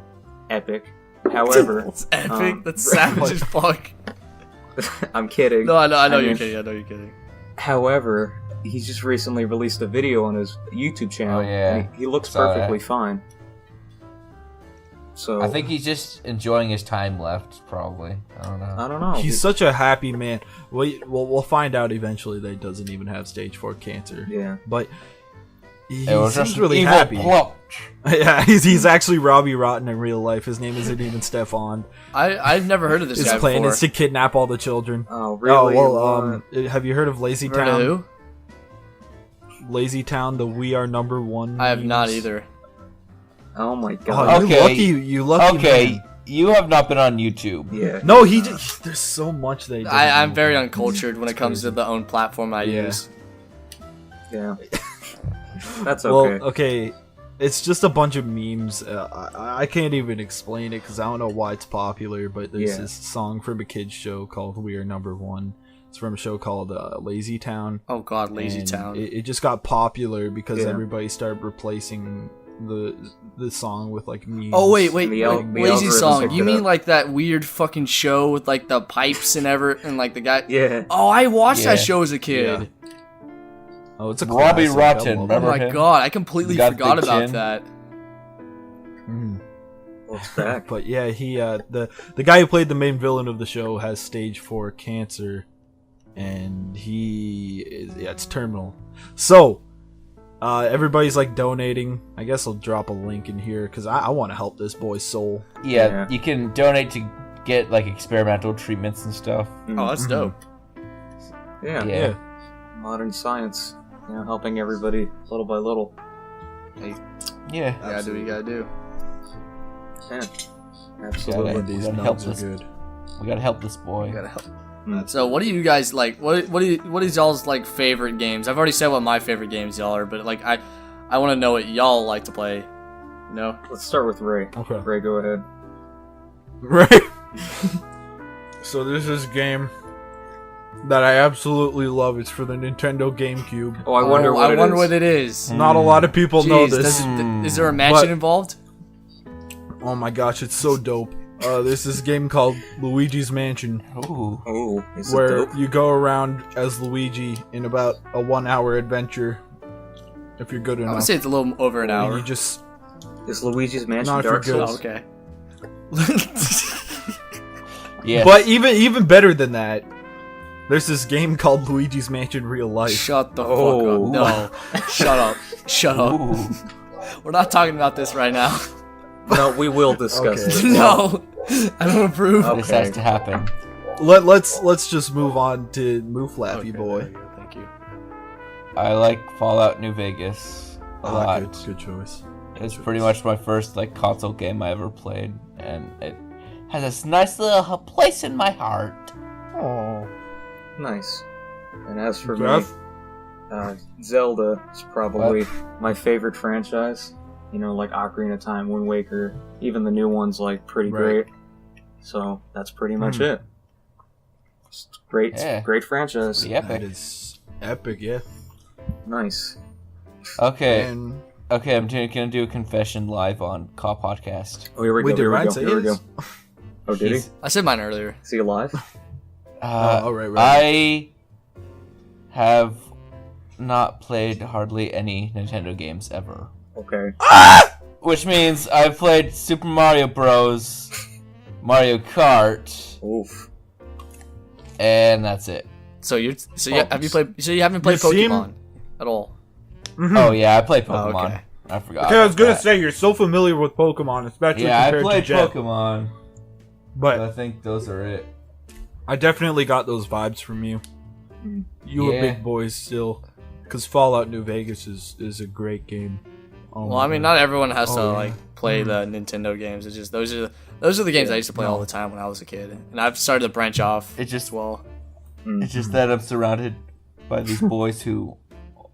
[SPEAKER 2] epic. However,
[SPEAKER 3] It's epic. That's savage as fuck.
[SPEAKER 2] I'm kidding.
[SPEAKER 3] No, I know you're
[SPEAKER 2] mean,
[SPEAKER 3] kidding. I know you're kidding.
[SPEAKER 2] However, he just recently released a video on his YouTube channel.
[SPEAKER 4] Oh, yeah.
[SPEAKER 2] And he looks
[SPEAKER 4] Saw that.
[SPEAKER 2] perfectly fine. So
[SPEAKER 4] I think he's just enjoying his time left. Probably. I don't know.
[SPEAKER 2] I don't know.
[SPEAKER 1] He's such a happy man. We'll find out eventually that he doesn't even have stage 4 cancer.
[SPEAKER 2] Yeah.
[SPEAKER 1] But he
[SPEAKER 4] It was
[SPEAKER 1] seems
[SPEAKER 4] just
[SPEAKER 1] really
[SPEAKER 4] evil
[SPEAKER 1] happy.
[SPEAKER 4] plot.
[SPEAKER 1] Yeah, he's actually Robbie Rotten in real life. His name isn't even Stefan.
[SPEAKER 3] I've never heard of this
[SPEAKER 1] His
[SPEAKER 3] guy
[SPEAKER 1] plan
[SPEAKER 3] before.
[SPEAKER 1] is to kidnap all the children.
[SPEAKER 2] Oh, really?
[SPEAKER 1] Oh, well, have you heard of Lazy
[SPEAKER 3] Heard of
[SPEAKER 1] Town?
[SPEAKER 3] who?
[SPEAKER 1] Lazy Town, the We Are Number One.
[SPEAKER 3] I have not
[SPEAKER 1] memes?
[SPEAKER 3] either.
[SPEAKER 2] Oh my
[SPEAKER 1] Oh,
[SPEAKER 2] god.
[SPEAKER 4] Okay.
[SPEAKER 1] you lucky
[SPEAKER 4] Okay,
[SPEAKER 1] man.
[SPEAKER 4] you have not been on YouTube.
[SPEAKER 2] Yeah.
[SPEAKER 1] No, he just, there's so much that he doesn't
[SPEAKER 3] I'm
[SPEAKER 1] know
[SPEAKER 3] very
[SPEAKER 1] about.
[SPEAKER 3] uncultured when it comes to the own platform I
[SPEAKER 1] Yeah.
[SPEAKER 3] use.
[SPEAKER 2] Yeah. That's
[SPEAKER 1] Well,
[SPEAKER 2] okay.
[SPEAKER 1] okay, it's just a bunch of memes. I can't even explain it because I don't know why it's popular, but there's
[SPEAKER 2] Yeah.
[SPEAKER 1] this song from a kids show called We Are Number One. It's from a show called Lazy Town.
[SPEAKER 3] Oh god, Lazy
[SPEAKER 1] and
[SPEAKER 3] Town.
[SPEAKER 1] It just got popular because
[SPEAKER 2] Yeah.
[SPEAKER 1] everybody started replacing the song with like memes.
[SPEAKER 3] Oh wait,
[SPEAKER 2] The
[SPEAKER 3] Lazy
[SPEAKER 2] algorithm
[SPEAKER 3] Song.
[SPEAKER 2] picked
[SPEAKER 3] You
[SPEAKER 2] it
[SPEAKER 3] mean
[SPEAKER 2] up.
[SPEAKER 3] like that weird fucking show with like the pipes and like the guy?
[SPEAKER 2] Yeah.
[SPEAKER 3] Oh, I watched
[SPEAKER 4] Yeah.
[SPEAKER 3] that show as a kid.
[SPEAKER 1] Oh, it's a
[SPEAKER 4] Robbie
[SPEAKER 1] classic. I
[SPEAKER 4] Rotten,
[SPEAKER 1] love it.
[SPEAKER 3] Oh
[SPEAKER 4] remember
[SPEAKER 3] my
[SPEAKER 4] him?
[SPEAKER 3] god, I completely
[SPEAKER 4] The guy with
[SPEAKER 3] forgot
[SPEAKER 4] big
[SPEAKER 3] about
[SPEAKER 4] chin?
[SPEAKER 3] that.
[SPEAKER 1] Mhm.
[SPEAKER 2] Well, it's back.
[SPEAKER 1] But yeah, he the guy who played the main villain of the show has stage 4 cancer, and it's terminal. So everybody's like donating. I guess I'll drop a link in here because I want to help this boy's soul.
[SPEAKER 4] Yeah,
[SPEAKER 2] Yeah.
[SPEAKER 4] you can donate to get like experimental treatments and stuff.
[SPEAKER 3] Oh, that's
[SPEAKER 1] Mhm.
[SPEAKER 3] dope.
[SPEAKER 2] Yeah.
[SPEAKER 4] Yeah.
[SPEAKER 2] Modern science. You know, helping everybody little by little.
[SPEAKER 4] Yeah.
[SPEAKER 3] You gotta do what you gotta do.
[SPEAKER 2] Yeah.
[SPEAKER 4] Yeah,
[SPEAKER 2] Absolutely.
[SPEAKER 4] yeah.
[SPEAKER 1] These
[SPEAKER 4] gotta
[SPEAKER 1] numbs
[SPEAKER 4] help
[SPEAKER 1] are
[SPEAKER 4] this-
[SPEAKER 1] good.
[SPEAKER 4] We gotta help this boy.
[SPEAKER 3] You gotta help.
[SPEAKER 2] Mm.
[SPEAKER 3] So, what do you guys like? What is y'all's like favorite games? I've already said what my favorite games y'all are, but like I want to know what y'all like to play. No.
[SPEAKER 2] Let's start with Ray.
[SPEAKER 1] Okay.
[SPEAKER 2] Ray, go ahead.
[SPEAKER 1] Right. So there's this game that I absolutely love. It's for the Nintendo GameCube.
[SPEAKER 2] Oh, I wonder what it is.
[SPEAKER 3] what it is.
[SPEAKER 1] Not a lot of people know
[SPEAKER 3] Jeez,
[SPEAKER 1] this.
[SPEAKER 3] is there a mansion
[SPEAKER 1] But-
[SPEAKER 3] involved?
[SPEAKER 1] Oh my gosh, it's so dope. There's this game called Luigi's Mansion
[SPEAKER 4] Ooh.
[SPEAKER 2] Oh, is it
[SPEAKER 1] where
[SPEAKER 2] dope?
[SPEAKER 1] you go around as Luigi in about a 1-hour adventure. If you're good
[SPEAKER 3] I
[SPEAKER 1] enough.
[SPEAKER 3] would say it's a little over an hour.
[SPEAKER 1] You just
[SPEAKER 2] Is Luigi's Mansion
[SPEAKER 1] Not if you're
[SPEAKER 2] Dark
[SPEAKER 1] good.
[SPEAKER 3] Oh,
[SPEAKER 2] Souls?
[SPEAKER 3] okay.
[SPEAKER 4] Yeah.
[SPEAKER 1] But even better than that, there's this game called Luigi's Mansion Real Life.
[SPEAKER 2] Oh.
[SPEAKER 3] Shut the fuck up. No. Shut up. Shut up.
[SPEAKER 4] Ooh.
[SPEAKER 3] We're not talking about this right now.
[SPEAKER 2] No, we will discuss
[SPEAKER 1] Okay.
[SPEAKER 2] this.
[SPEAKER 3] No. I don't approve.
[SPEAKER 2] Oh.
[SPEAKER 4] This
[SPEAKER 2] Okay.
[SPEAKER 4] has to happen.
[SPEAKER 1] Let's just move on to Mooflaffy
[SPEAKER 3] Okay,
[SPEAKER 1] boy.
[SPEAKER 3] there you go, thank you.
[SPEAKER 4] I like Fallout New Vegas a lot.
[SPEAKER 1] Good choice.
[SPEAKER 4] It's pretty much my first like console game I ever played, and it has this nice little place in my heart.
[SPEAKER 1] Oh.
[SPEAKER 2] Nice. And as for
[SPEAKER 1] Jeff?
[SPEAKER 2] me, Zelda is probably my favorite franchise. You know, like Ocarina of Time, Wind Waker, even the new one's like pretty
[SPEAKER 1] Right.
[SPEAKER 2] great. So that's pretty much
[SPEAKER 1] Hmm.
[SPEAKER 2] it. Just great,
[SPEAKER 4] Yeah.
[SPEAKER 2] great franchise.
[SPEAKER 4] The
[SPEAKER 1] That
[SPEAKER 4] epic.
[SPEAKER 1] is epic, yeah.
[SPEAKER 2] Nice.
[SPEAKER 4] Okay,
[SPEAKER 1] And
[SPEAKER 4] okay, I'm gonna do a confession live on KAW podcast.
[SPEAKER 2] Oh, here we
[SPEAKER 1] wait,
[SPEAKER 2] go.
[SPEAKER 1] did
[SPEAKER 2] Here we
[SPEAKER 1] Ryan
[SPEAKER 2] go.
[SPEAKER 1] say
[SPEAKER 2] Here we go.
[SPEAKER 1] his?
[SPEAKER 2] Oh, did he?
[SPEAKER 4] He's-
[SPEAKER 3] I said mine earlier.
[SPEAKER 2] Is he alive?
[SPEAKER 1] Oh, right.
[SPEAKER 4] I have not played hardly any Nintendo games ever.
[SPEAKER 2] Okay.
[SPEAKER 4] Which means I've played Super Mario Bros., Mario Kart,
[SPEAKER 2] Oof.
[SPEAKER 4] and that's it.
[SPEAKER 3] So you haven't played Pokemon at all?
[SPEAKER 1] Mhm.
[SPEAKER 4] Oh yeah, I played Pokemon.
[SPEAKER 3] Oh, okay.
[SPEAKER 4] I forgot.
[SPEAKER 1] Okay, I was
[SPEAKER 4] about
[SPEAKER 1] gonna
[SPEAKER 4] that.
[SPEAKER 1] say you're so familiar with Pokemon, especially
[SPEAKER 4] Yeah, I
[SPEAKER 1] compared
[SPEAKER 4] played
[SPEAKER 1] to Jeff.
[SPEAKER 4] Pokemon,
[SPEAKER 1] But
[SPEAKER 4] but I think those are it.
[SPEAKER 1] I definitely got those vibes from you. You were
[SPEAKER 4] Yeah.
[SPEAKER 1] big boys still, because Fallout New Vegas is a great game. Oh
[SPEAKER 3] Well,
[SPEAKER 1] my
[SPEAKER 3] I mean,
[SPEAKER 1] God.
[SPEAKER 3] not everyone has to
[SPEAKER 1] Oh, yeah.
[SPEAKER 3] like play the Nintendo games. It's just those are the games I used to play all the time when I was a kid, and I've started to branch off.
[SPEAKER 4] It just
[SPEAKER 3] as well.
[SPEAKER 4] It's just that I'm surrounded by these boys who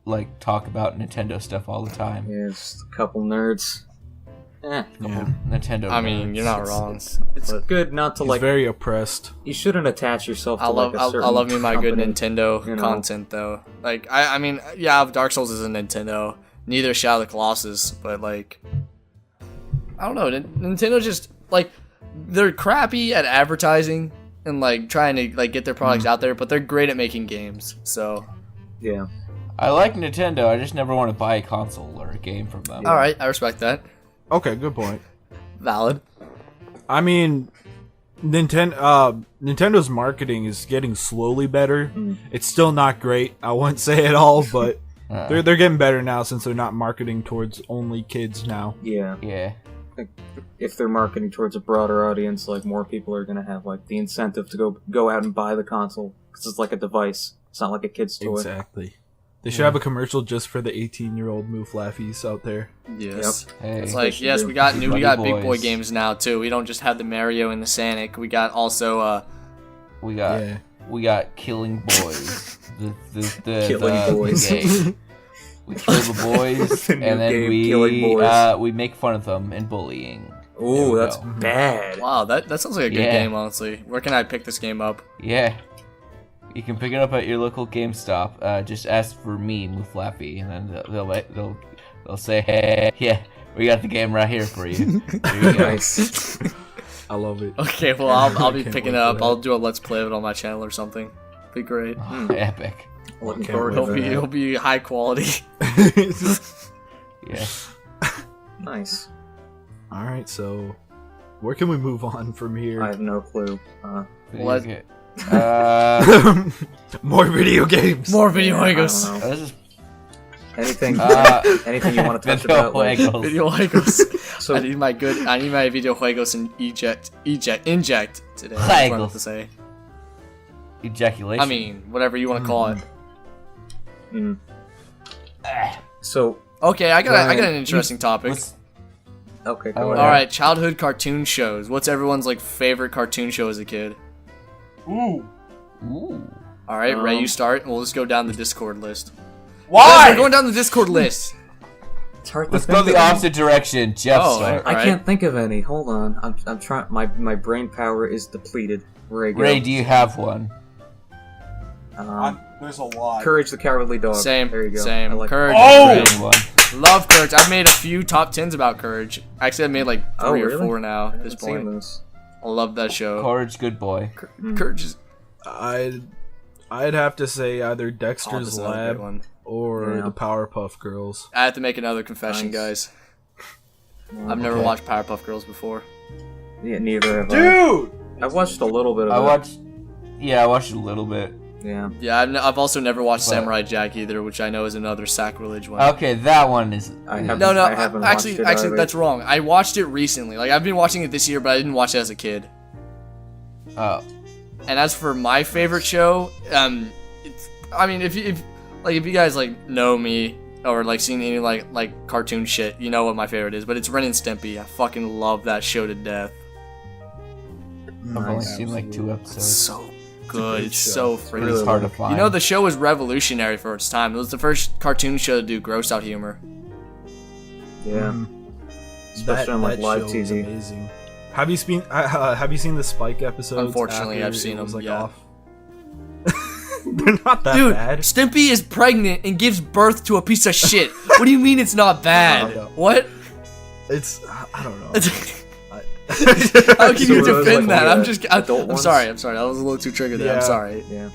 [SPEAKER 4] like talk about Nintendo stuff all the time.
[SPEAKER 2] Yeah, just a couple nerds.
[SPEAKER 1] Yeah.
[SPEAKER 4] Nintendo.
[SPEAKER 3] I mean, you're not wrong.
[SPEAKER 2] It's good not to
[SPEAKER 1] He's
[SPEAKER 2] like.
[SPEAKER 1] very oppressed.
[SPEAKER 2] You shouldn't attach yourself to
[SPEAKER 3] I love
[SPEAKER 2] like a certain
[SPEAKER 3] I love me my good
[SPEAKER 2] company,
[SPEAKER 3] Nintendo
[SPEAKER 2] you know?
[SPEAKER 3] content though. Like I mean, yeah, Dark Souls is a Nintendo. Neither Shadow of the Colossus, but like I don't know. Nintendo just like they're crappy at advertising and like trying to like get their products out there, but they're great at making games. So
[SPEAKER 2] Yeah.
[SPEAKER 4] I like Nintendo. I just never want to buy a console or a game from them.
[SPEAKER 3] all right, I respect that.
[SPEAKER 1] Okay, good point.
[SPEAKER 3] Valid.
[SPEAKER 1] I mean, Nintendo's marketing is getting slowly better. It's still not great. I wouldn't say at all, but they're getting better now since they're not marketing towards only kids now.
[SPEAKER 2] Yeah.
[SPEAKER 4] Yeah.
[SPEAKER 2] If they're marketing towards a broader audience, like more people are gonna have like the incentive to go out and buy the console because it's like a device. It's not like a kid's toy.
[SPEAKER 1] Exactly. They should have a commercial just for the 18-year-old Mooflaffies out there.
[SPEAKER 3] Yes.
[SPEAKER 4] Hey.
[SPEAKER 3] It's like
[SPEAKER 2] should
[SPEAKER 3] yes,
[SPEAKER 2] do.
[SPEAKER 3] we got
[SPEAKER 4] Buddy
[SPEAKER 3] big boy
[SPEAKER 4] boys.
[SPEAKER 3] games now too. We don't just have the Mario and the Sonic. We got also
[SPEAKER 4] we got
[SPEAKER 1] Yeah.
[SPEAKER 4] Killing Boys. the
[SPEAKER 2] Killing Boys.
[SPEAKER 4] The game. We kill the boys
[SPEAKER 2] The new
[SPEAKER 4] and then
[SPEAKER 2] game, Killing Boys.
[SPEAKER 4] we make fun of them and bullying.
[SPEAKER 2] Ooh,
[SPEAKER 4] There we
[SPEAKER 2] that's
[SPEAKER 4] go.
[SPEAKER 2] bad.
[SPEAKER 3] wow, that sounds like a good
[SPEAKER 4] Yeah.
[SPEAKER 3] game honestly. Where can I pick this game up?
[SPEAKER 4] Yeah. You can pick it up at your local GameStop. Just ask for me, Mooflaffy, and then they'll say, "Hey, yeah, we got the game right here for you." There you go.
[SPEAKER 2] Nice.
[SPEAKER 1] I love it.
[SPEAKER 3] Okay, well I'll be
[SPEAKER 1] Can't
[SPEAKER 3] picking
[SPEAKER 1] wait
[SPEAKER 3] it
[SPEAKER 1] for
[SPEAKER 3] up.
[SPEAKER 1] that.
[SPEAKER 3] I'll do a let's play of it on my channel or something. Be great.
[SPEAKER 4] Epic.
[SPEAKER 2] Looking
[SPEAKER 1] Can't
[SPEAKER 2] forward
[SPEAKER 1] wait
[SPEAKER 2] to
[SPEAKER 1] for
[SPEAKER 2] that.
[SPEAKER 1] that.
[SPEAKER 3] It'll be high quality.
[SPEAKER 4] Yeah.
[SPEAKER 2] Nice.
[SPEAKER 1] All right, so where can we move on from here?
[SPEAKER 2] I have no clue.
[SPEAKER 3] What?
[SPEAKER 4] Okay.
[SPEAKER 1] More video games.
[SPEAKER 3] More video
[SPEAKER 2] I
[SPEAKER 3] Legos.
[SPEAKER 2] don't know.
[SPEAKER 4] This is
[SPEAKER 2] Anything, anything you want to touch
[SPEAKER 4] Video
[SPEAKER 2] about? Like,
[SPEAKER 4] Legos.
[SPEAKER 3] Video Legos.
[SPEAKER 2] so
[SPEAKER 3] I need my video Legos and inject today. That's what I meant to say.
[SPEAKER 4] Ejaculation.
[SPEAKER 3] I mean, whatever you want to call it.
[SPEAKER 2] mm. So
[SPEAKER 3] Okay, I got
[SPEAKER 2] Ryan,
[SPEAKER 3] an interesting topic.
[SPEAKER 4] What's-
[SPEAKER 2] okay, go
[SPEAKER 4] All
[SPEAKER 2] ahead.
[SPEAKER 3] All right, childhood cartoon shows. What's everyone's like favorite cartoon show as a kid?
[SPEAKER 4] Ooh.
[SPEAKER 3] All right, Ray,
[SPEAKER 2] Um,
[SPEAKER 3] you start, and we'll just go down the Discord list.
[SPEAKER 1] Why?
[SPEAKER 3] We're going down the Discord list.
[SPEAKER 2] It's hard to
[SPEAKER 4] Let's
[SPEAKER 2] think
[SPEAKER 4] go the
[SPEAKER 2] of any.
[SPEAKER 4] opposite direction. Jeff,
[SPEAKER 3] Oh,
[SPEAKER 4] start.
[SPEAKER 2] I
[SPEAKER 3] Alright.
[SPEAKER 2] can't think of any. Hold on. I'm trying. My brain power is depleted. Ray, go.
[SPEAKER 4] Ray, do you have one?
[SPEAKER 1] There's a lot.
[SPEAKER 2] Courage the Cowardly Dog.
[SPEAKER 3] Same,
[SPEAKER 2] There you go.
[SPEAKER 3] same.
[SPEAKER 2] I like
[SPEAKER 3] Courage.
[SPEAKER 1] Oh!
[SPEAKER 3] Great.
[SPEAKER 4] Ray, one.
[SPEAKER 3] Love Courage. I've made a few top 10s about Courage. Actually, I've made like 3
[SPEAKER 2] Oh,
[SPEAKER 3] or
[SPEAKER 2] really?
[SPEAKER 3] 4 now
[SPEAKER 2] I
[SPEAKER 3] at this
[SPEAKER 2] haven't seen
[SPEAKER 3] point.
[SPEAKER 2] those.
[SPEAKER 3] I love that show.
[SPEAKER 4] Courage, good boy.
[SPEAKER 3] Courage is
[SPEAKER 1] I'd have to say either
[SPEAKER 3] oh,
[SPEAKER 1] Dexter's
[SPEAKER 3] that's another
[SPEAKER 1] Lab
[SPEAKER 3] good one.
[SPEAKER 1] or
[SPEAKER 2] Yeah.
[SPEAKER 1] the Powerpuff Girls.
[SPEAKER 3] I have to make another confession,
[SPEAKER 2] Nice.
[SPEAKER 3] guys. I've never
[SPEAKER 1] Okay.
[SPEAKER 3] watched Powerpuff Girls before.
[SPEAKER 2] Yeah, neither have
[SPEAKER 1] Dude!
[SPEAKER 2] I. I've watched a little bit of
[SPEAKER 4] I
[SPEAKER 2] it.
[SPEAKER 4] watched it a little bit.
[SPEAKER 2] Yeah.
[SPEAKER 3] Yeah, I've also never watched
[SPEAKER 4] But-
[SPEAKER 3] Samurai Jack either, which I know is another sacrilege one.
[SPEAKER 4] Okay, that one is.
[SPEAKER 2] I haven't-
[SPEAKER 3] No,
[SPEAKER 2] I haven't watched
[SPEAKER 3] actually,
[SPEAKER 2] it either.
[SPEAKER 3] that's wrong. I watched it recently. Like I've been watching it this year, but I didn't watch it as a kid.
[SPEAKER 4] Oh,
[SPEAKER 3] And as for my favorite show, it's, I mean, if you guys like know me or like seen any like cartoon shit, you know what my favorite is. But it's Ren and Stimpy. I fucking love that show to death.
[SPEAKER 4] I've only
[SPEAKER 2] Nice.
[SPEAKER 4] seen like 2
[SPEAKER 3] It's
[SPEAKER 4] episodes.
[SPEAKER 3] so good.
[SPEAKER 1] great
[SPEAKER 3] It's
[SPEAKER 1] show.
[SPEAKER 3] so
[SPEAKER 4] It's
[SPEAKER 3] freaking.
[SPEAKER 4] hard to find.
[SPEAKER 3] You know, the show was revolutionary for its time. It was the first cartoon show to do gross out humor.
[SPEAKER 2] Yeah. Especially on like live
[SPEAKER 1] show is
[SPEAKER 2] TV.
[SPEAKER 1] amazing. Have you seen the Spike episodes?
[SPEAKER 3] Unfortunately,
[SPEAKER 1] after
[SPEAKER 3] I've seen
[SPEAKER 1] it was,
[SPEAKER 3] them,
[SPEAKER 1] like,
[SPEAKER 3] yeah.
[SPEAKER 1] off? They're not that
[SPEAKER 3] Dude,
[SPEAKER 1] bad.
[SPEAKER 3] Stimpy is pregnant and gives birth to a piece of shit. What do you mean it's not bad?
[SPEAKER 1] No.
[SPEAKER 3] What?
[SPEAKER 1] It's I don't know.
[SPEAKER 3] How can you
[SPEAKER 2] So those,
[SPEAKER 3] defend
[SPEAKER 2] like,
[SPEAKER 3] that?
[SPEAKER 2] the,
[SPEAKER 3] I'm just.
[SPEAKER 2] adult
[SPEAKER 3] I'm
[SPEAKER 2] ones?
[SPEAKER 3] sorry. I was a little too triggered there.
[SPEAKER 1] Yeah.
[SPEAKER 3] I'm sorry.
[SPEAKER 2] Yeah.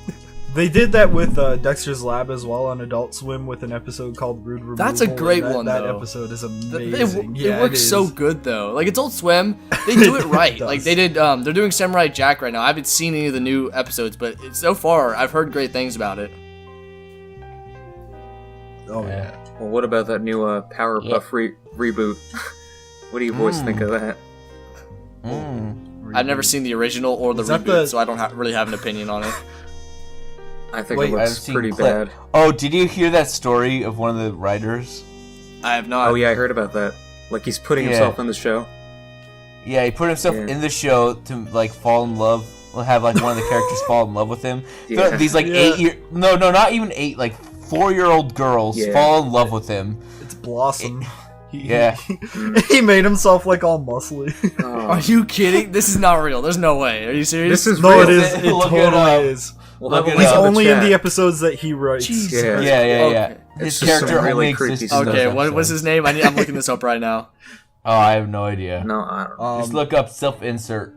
[SPEAKER 1] They did that with Dexter's Lab as well on Adult Swim with an episode called Rude Removal.
[SPEAKER 3] That's a great one,
[SPEAKER 1] That
[SPEAKER 3] though.
[SPEAKER 1] episode is amazing.
[SPEAKER 3] It works so good, though. Like, Adult Swim, they do it right. Like, they did, they're doing Samurai Jack right now. I haven't seen any of the new episodes, but so far, I've heard great things about it.
[SPEAKER 1] Oh, yeah.
[SPEAKER 2] Well, what about that new Powerpuff reboot? What do you boys think of that?
[SPEAKER 3] I've never seen the original or the reboot, so I don't really have an opinion on it.
[SPEAKER 2] I think it looks pretty bad.
[SPEAKER 4] Oh, did you hear that story of one of the writers?
[SPEAKER 3] I have not.
[SPEAKER 2] Oh yeah, I heard about that. Like he's putting himself in the show.
[SPEAKER 4] Yeah, he put himself in the show to like fall in love. Have like one of the characters fall in love with him.
[SPEAKER 2] Yeah.
[SPEAKER 4] These like not even 8, like 4-year-old girls fall in love with him.
[SPEAKER 1] It's Blossom. He made himself like all muscly.
[SPEAKER 3] Are you kidding? This is not real. There's no way. Are you serious?
[SPEAKER 2] This is
[SPEAKER 1] no,
[SPEAKER 2] real.
[SPEAKER 1] it is. It totally is. He's only in the episodes that he writes.
[SPEAKER 3] Jesus.
[SPEAKER 4] Yeah. His character
[SPEAKER 2] really
[SPEAKER 4] only
[SPEAKER 2] creepy
[SPEAKER 4] exists.
[SPEAKER 2] stuff.
[SPEAKER 3] Okay, what's his name? I'm looking this up right now.
[SPEAKER 4] Oh, I have no idea.
[SPEAKER 2] No, I don't know.
[SPEAKER 4] Just look up self-insert.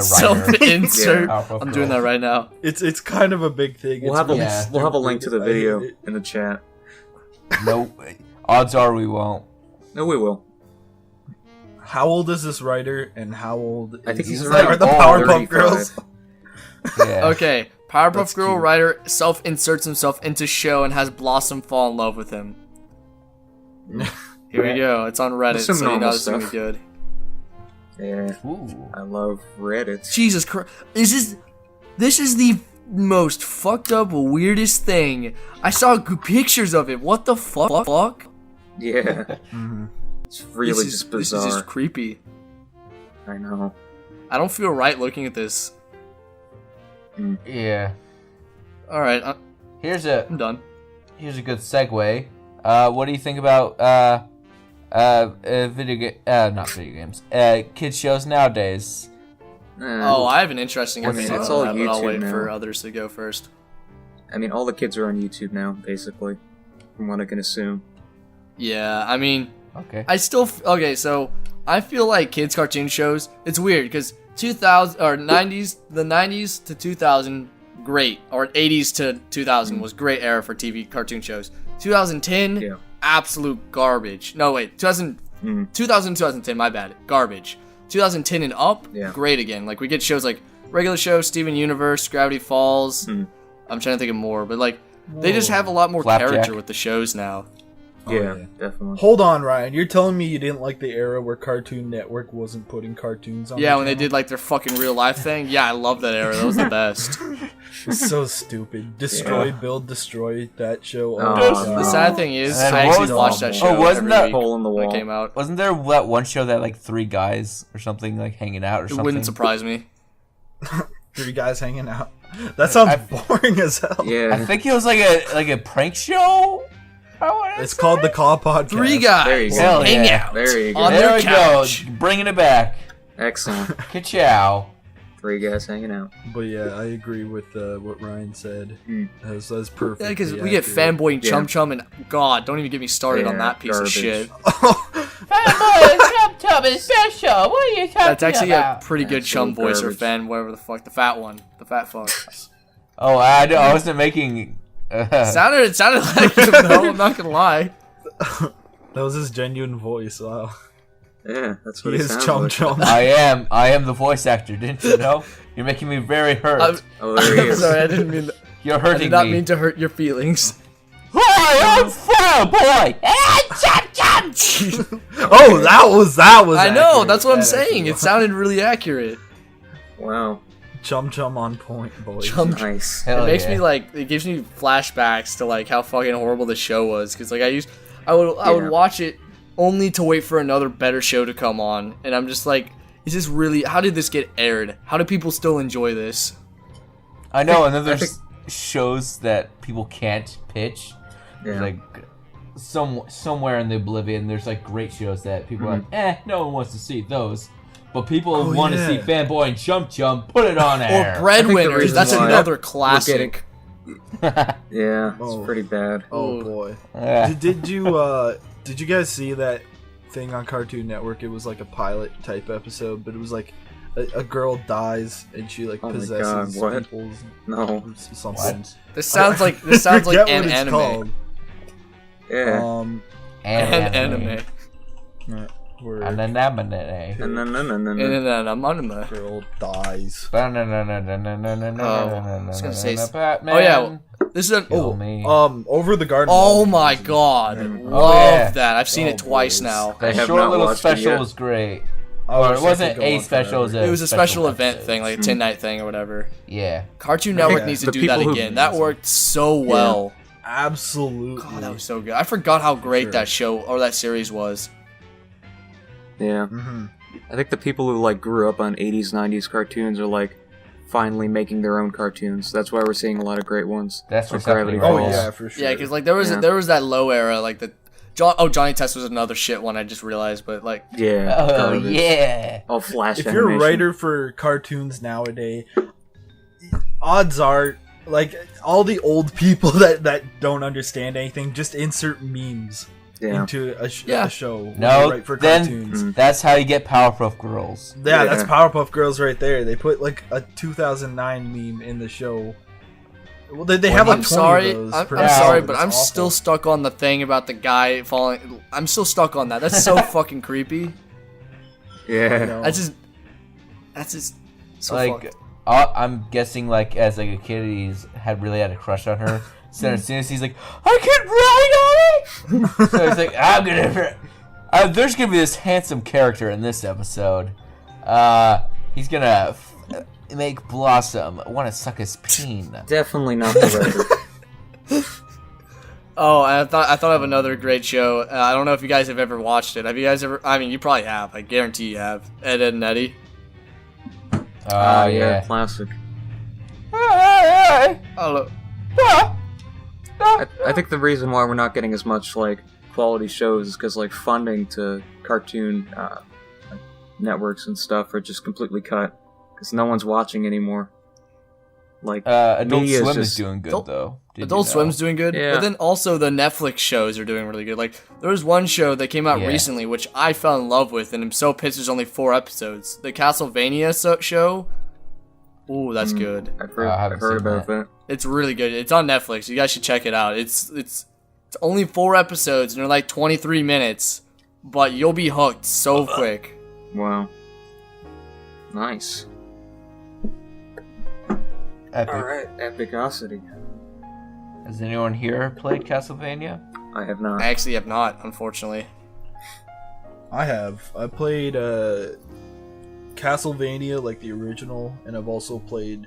[SPEAKER 3] Self-insert. I'm doing that right now.
[SPEAKER 1] It's kind of a big thing.
[SPEAKER 2] We'll have a link to the video in the chat.
[SPEAKER 4] Nope. Odds are we won't.
[SPEAKER 2] No, we will.
[SPEAKER 1] How old is this writer, and how old
[SPEAKER 2] I think he's
[SPEAKER 1] are
[SPEAKER 2] around
[SPEAKER 1] the Powerpuff
[SPEAKER 2] 35.
[SPEAKER 1] Girls?
[SPEAKER 4] Yeah.
[SPEAKER 3] Okay, Powerpuff
[SPEAKER 1] That's
[SPEAKER 3] Girl
[SPEAKER 1] cute.
[SPEAKER 3] writer self-inserts himself into show and has Blossom fall in love with him. Here we go. It's on Reddit,
[SPEAKER 2] Some
[SPEAKER 3] so you know
[SPEAKER 2] normal
[SPEAKER 3] this is gonna be
[SPEAKER 2] stuff.
[SPEAKER 3] good.
[SPEAKER 2] Yeah,
[SPEAKER 4] Ooh.
[SPEAKER 2] I love Reddit.
[SPEAKER 3] Jesus Christ! This is the most fucked up, weirdest thing. I saw pictures of it. What the fuck?
[SPEAKER 2] Yeah, it's really just bizarre.
[SPEAKER 3] This is just creepy.
[SPEAKER 2] I know.
[SPEAKER 3] I don't feel right looking at this.
[SPEAKER 4] Yeah.
[SPEAKER 3] All right, I'm done.
[SPEAKER 4] Here's a good segue. What do you think about not video games, kids shows nowadays?
[SPEAKER 3] Oh, I have an interesting
[SPEAKER 2] I mean,
[SPEAKER 3] opinion
[SPEAKER 2] it's
[SPEAKER 3] on
[SPEAKER 2] all
[SPEAKER 3] that, but I'll
[SPEAKER 2] YouTube
[SPEAKER 3] wait
[SPEAKER 2] now.
[SPEAKER 3] for others to go first.
[SPEAKER 2] I mean, all the kids are on YouTube now, basically, from what I can assume.
[SPEAKER 3] Yeah, I mean,
[SPEAKER 4] Okay.
[SPEAKER 3] so I feel like kids cartoon shows, it's weird because 2000 or 90s, the 90s to 2000 great, or 80s to 2000 was great era for TV cartoon shows. 2010 absolute garbage. No wait, 2000 2010, my bad. Garbage. 2010 and up, great again. Like we get shows like regular shows, Steven Universe, Gravity Falls. I'm trying to think of more, but like they just have a lot more
[SPEAKER 4] Flapjack.
[SPEAKER 3] character with the shows now.
[SPEAKER 2] Yeah, definitely.
[SPEAKER 1] Hold on, Ryan. You're telling me you didn't like the era where Cartoon Network wasn't putting cartoons on?
[SPEAKER 3] Yeah,
[SPEAKER 1] the
[SPEAKER 3] when they
[SPEAKER 1] channel?
[SPEAKER 3] did like their fucking real life thing. Yeah, I love that era. That was the best.
[SPEAKER 1] It's so stupid. Destroy, build, destroy. That show.
[SPEAKER 2] Oh,
[SPEAKER 3] The
[SPEAKER 2] no.
[SPEAKER 3] sad thing is,
[SPEAKER 4] And
[SPEAKER 3] I
[SPEAKER 4] what
[SPEAKER 3] actually
[SPEAKER 4] was-
[SPEAKER 3] watched that show.
[SPEAKER 4] Oh, wasn't
[SPEAKER 3] every
[SPEAKER 4] that
[SPEAKER 3] week
[SPEAKER 2] Hole in the
[SPEAKER 3] when
[SPEAKER 2] Wall?
[SPEAKER 3] it came out?
[SPEAKER 4] Wasn't there that one show that like 3 guys or something like hanging out or
[SPEAKER 3] It
[SPEAKER 4] something?
[SPEAKER 3] wouldn't surprise me.
[SPEAKER 1] 3 guys hanging out. That sounds boring as hell.
[SPEAKER 2] Yeah.
[SPEAKER 4] I think it was like a prank show.
[SPEAKER 1] It's called the KAW podcast.
[SPEAKER 3] 3
[SPEAKER 2] There you
[SPEAKER 3] guys
[SPEAKER 2] go.
[SPEAKER 4] Hell
[SPEAKER 3] hang
[SPEAKER 4] yeah.
[SPEAKER 3] out
[SPEAKER 2] There you go.
[SPEAKER 3] on
[SPEAKER 4] There
[SPEAKER 3] their
[SPEAKER 4] we
[SPEAKER 3] couch.
[SPEAKER 4] go, bringing it back.
[SPEAKER 2] Excellent.
[SPEAKER 4] Ka-chow.
[SPEAKER 2] 3 guys hanging out.
[SPEAKER 1] But yeah, I agree with what Ryan said. That's perfect.
[SPEAKER 3] Yeah, because we get Fanboy and Chum Chum, and God, don't even get me started on that piece of shit.
[SPEAKER 4] special. What are you talking
[SPEAKER 3] That's actually a pretty good
[SPEAKER 2] Absolute
[SPEAKER 3] Chum voice or
[SPEAKER 2] garbage.
[SPEAKER 3] fan, whatever the fuck, the fat one, the fat fuck.
[SPEAKER 4] Oh, I wasn't making.
[SPEAKER 3] It sounded like him though, I'm not gonna lie.
[SPEAKER 1] That was his genuine voice. Wow.
[SPEAKER 2] Yeah, that's
[SPEAKER 1] He
[SPEAKER 2] what it
[SPEAKER 1] is
[SPEAKER 2] sounds
[SPEAKER 1] Chum
[SPEAKER 2] like.
[SPEAKER 1] Chum.
[SPEAKER 4] I am the voice actor. Didn't you know? You're making me very hurt.
[SPEAKER 2] Oh, there he
[SPEAKER 3] I'm
[SPEAKER 2] is.
[SPEAKER 3] sorry, I didn't mean.
[SPEAKER 4] You're
[SPEAKER 3] I
[SPEAKER 4] hurting
[SPEAKER 3] did not
[SPEAKER 4] me.
[SPEAKER 3] mean to hurt your feelings.
[SPEAKER 4] Hi, I'm Fireboy.
[SPEAKER 1] Oh, that was.
[SPEAKER 3] I know,
[SPEAKER 1] accurate.
[SPEAKER 3] that's what I'm
[SPEAKER 1] That
[SPEAKER 3] saying.
[SPEAKER 1] actually
[SPEAKER 3] It
[SPEAKER 1] was.
[SPEAKER 3] sounded really accurate.
[SPEAKER 2] Wow.
[SPEAKER 1] Chum Chum on point, boys.
[SPEAKER 3] Chum
[SPEAKER 2] Nice.
[SPEAKER 4] Hell
[SPEAKER 3] It makes
[SPEAKER 4] yeah.
[SPEAKER 3] me like, it gives me flashbacks to like how fucking horrible the show was, because like I would watch it only to wait for another better show to come on, and I'm just like, is this really, how did this get aired? How do people still enjoy this?
[SPEAKER 4] I know, and then there's shows that people can't pitch.
[SPEAKER 2] Yeah.
[SPEAKER 4] Like somewhere in the oblivion, there's like great shows that people are like, no one wants to see those. But people want to see Fanboy and Chum Chum. Put it on
[SPEAKER 3] Or
[SPEAKER 4] air.
[SPEAKER 3] Breadwinners,
[SPEAKER 2] reason
[SPEAKER 3] that's
[SPEAKER 2] why
[SPEAKER 3] another
[SPEAKER 2] we're
[SPEAKER 3] classic.
[SPEAKER 2] Yeah, it's
[SPEAKER 1] Oh.
[SPEAKER 2] pretty bad.
[SPEAKER 1] Oh boy.
[SPEAKER 4] Yeah.
[SPEAKER 1] Did you guys see that thing on Cartoon Network? It was like a pilot type episode, but it was like a girl dies and she like
[SPEAKER 2] Oh my
[SPEAKER 1] possesses
[SPEAKER 2] God, what?
[SPEAKER 1] people's
[SPEAKER 2] No.
[SPEAKER 1] something.
[SPEAKER 3] This sounds like an anime.
[SPEAKER 2] Yeah.
[SPEAKER 3] An anime.
[SPEAKER 1] Where
[SPEAKER 4] An anemone.
[SPEAKER 2] And then
[SPEAKER 3] An anime.
[SPEAKER 1] girl dies.
[SPEAKER 4] I
[SPEAKER 3] was gonna say.
[SPEAKER 4] Batman.
[SPEAKER 3] Oh yeah, this is an.
[SPEAKER 4] Kill me.
[SPEAKER 1] Over the Garden.
[SPEAKER 3] Oh
[SPEAKER 1] Wall.
[SPEAKER 3] my god,
[SPEAKER 2] Mm.
[SPEAKER 3] love
[SPEAKER 4] yeah.
[SPEAKER 3] that! I've seen
[SPEAKER 1] Oh,
[SPEAKER 3] it twice
[SPEAKER 1] boys.
[SPEAKER 3] now.
[SPEAKER 2] I
[SPEAKER 4] That
[SPEAKER 2] have
[SPEAKER 4] short
[SPEAKER 2] not
[SPEAKER 4] little
[SPEAKER 2] watched it
[SPEAKER 4] special
[SPEAKER 2] yet.
[SPEAKER 4] was great.
[SPEAKER 1] I
[SPEAKER 4] Or
[SPEAKER 1] wish
[SPEAKER 4] it
[SPEAKER 1] I
[SPEAKER 4] wasn't
[SPEAKER 1] could go
[SPEAKER 4] a
[SPEAKER 1] on
[SPEAKER 4] special.
[SPEAKER 1] forever.
[SPEAKER 3] It was a special event
[SPEAKER 4] episode.
[SPEAKER 3] thing, like a 10-night thing or whatever.
[SPEAKER 4] Yeah.
[SPEAKER 3] Cartoon Network
[SPEAKER 1] Yeah.
[SPEAKER 3] needs to
[SPEAKER 2] The
[SPEAKER 3] do that
[SPEAKER 2] people who-
[SPEAKER 3] again. That worked so well.
[SPEAKER 1] Absolutely.
[SPEAKER 3] God, that was so good. I forgot how great
[SPEAKER 1] Sure.
[SPEAKER 3] that show or that series was.
[SPEAKER 2] Yeah.
[SPEAKER 1] Mm-hmm.
[SPEAKER 2] I think the people who like grew up on 80s, 90s cartoons are like finally making their own cartoons. That's why we're seeing a lot of great ones.
[SPEAKER 4] That's
[SPEAKER 2] Like
[SPEAKER 4] what's
[SPEAKER 2] Gravity
[SPEAKER 4] happening.
[SPEAKER 1] Oh
[SPEAKER 2] Falls.
[SPEAKER 1] yeah, for sure.
[SPEAKER 3] Yeah, because like there was that low era, like the Johnny Test was another shit one. I just realized, but like
[SPEAKER 2] Yeah.
[SPEAKER 4] Oh
[SPEAKER 2] garbage.
[SPEAKER 4] yeah.
[SPEAKER 2] All flash
[SPEAKER 1] if you're a
[SPEAKER 2] animation.
[SPEAKER 1] writer for cartoons nowadays, odds are like all the old people that don't understand anything just insert memes
[SPEAKER 2] Yeah.
[SPEAKER 1] into a show. when
[SPEAKER 4] No,
[SPEAKER 1] they write for
[SPEAKER 4] then-
[SPEAKER 1] cartoons.
[SPEAKER 4] That's how you get Powerpuff Girls.
[SPEAKER 1] Yeah, that's
[SPEAKER 2] Yeah.
[SPEAKER 1] Powerpuff Girls right there. They put like a 2009 meme in the show. Well, they have like
[SPEAKER 3] I'm
[SPEAKER 1] 20
[SPEAKER 3] sorry,
[SPEAKER 1] of those
[SPEAKER 3] I'm
[SPEAKER 1] per
[SPEAKER 3] sorry,
[SPEAKER 1] episode.
[SPEAKER 3] but
[SPEAKER 1] It's
[SPEAKER 3] I'm
[SPEAKER 1] awful.
[SPEAKER 3] still stuck on the thing about the guy falling. I'm still stuck on that. That's so fucking creepy.
[SPEAKER 2] Yeah.
[SPEAKER 1] No.
[SPEAKER 3] That's just so
[SPEAKER 4] Like,
[SPEAKER 3] fucked.
[SPEAKER 4] I'm guessing, like, as like a kid, he's really had a crush on her. So as soon as he's like, I can ride on it. So he's like, I'm gonna. There's gonna be this handsome character in this episode. He's gonna make Blossom want to suck his peen.
[SPEAKER 2] Definitely not the writer.
[SPEAKER 3] Oh, I thought of another great show. I don't know if you guys have ever watched it. Have you guys ever? I mean, you probably have. I guarantee you have. Ed, Ed and Eddie.
[SPEAKER 4] Oh
[SPEAKER 2] yeah,
[SPEAKER 4] yeah.
[SPEAKER 2] classic.
[SPEAKER 3] Oh look.
[SPEAKER 2] I think the reason why we're not getting as much like quality shows is because like funding to cartoon networks and stuff are just completely cut because no one's watching anymore. Like
[SPEAKER 4] Adult
[SPEAKER 2] media is
[SPEAKER 4] Swim is
[SPEAKER 2] just-
[SPEAKER 4] doing good though. Did
[SPEAKER 3] Adult
[SPEAKER 4] you know?
[SPEAKER 3] Swim's doing good,
[SPEAKER 2] Yeah.
[SPEAKER 3] but then also the Netflix shows are doing really good. Like there was one show that came out
[SPEAKER 4] Yeah.
[SPEAKER 3] recently, which I fell in love with, and I'm so pissed there's only 4 episodes. The Castlevania show. Ooh, that's good.
[SPEAKER 2] I've heard,
[SPEAKER 4] I haven't
[SPEAKER 2] I've heard
[SPEAKER 4] seen
[SPEAKER 2] about that.
[SPEAKER 3] It's really good. It's on Netflix. You guys should check it out. It's only 4 episodes, and they're like 23 minutes, but you'll be hooked so quick.
[SPEAKER 2] Wow. Nice.
[SPEAKER 4] Epic.
[SPEAKER 2] Alright, epicosity.
[SPEAKER 4] Has anyone here played Castlevania?
[SPEAKER 2] I have not.
[SPEAKER 3] I actually have not, unfortunately.
[SPEAKER 1] I have. I played Castlevania, like the original, and I've also played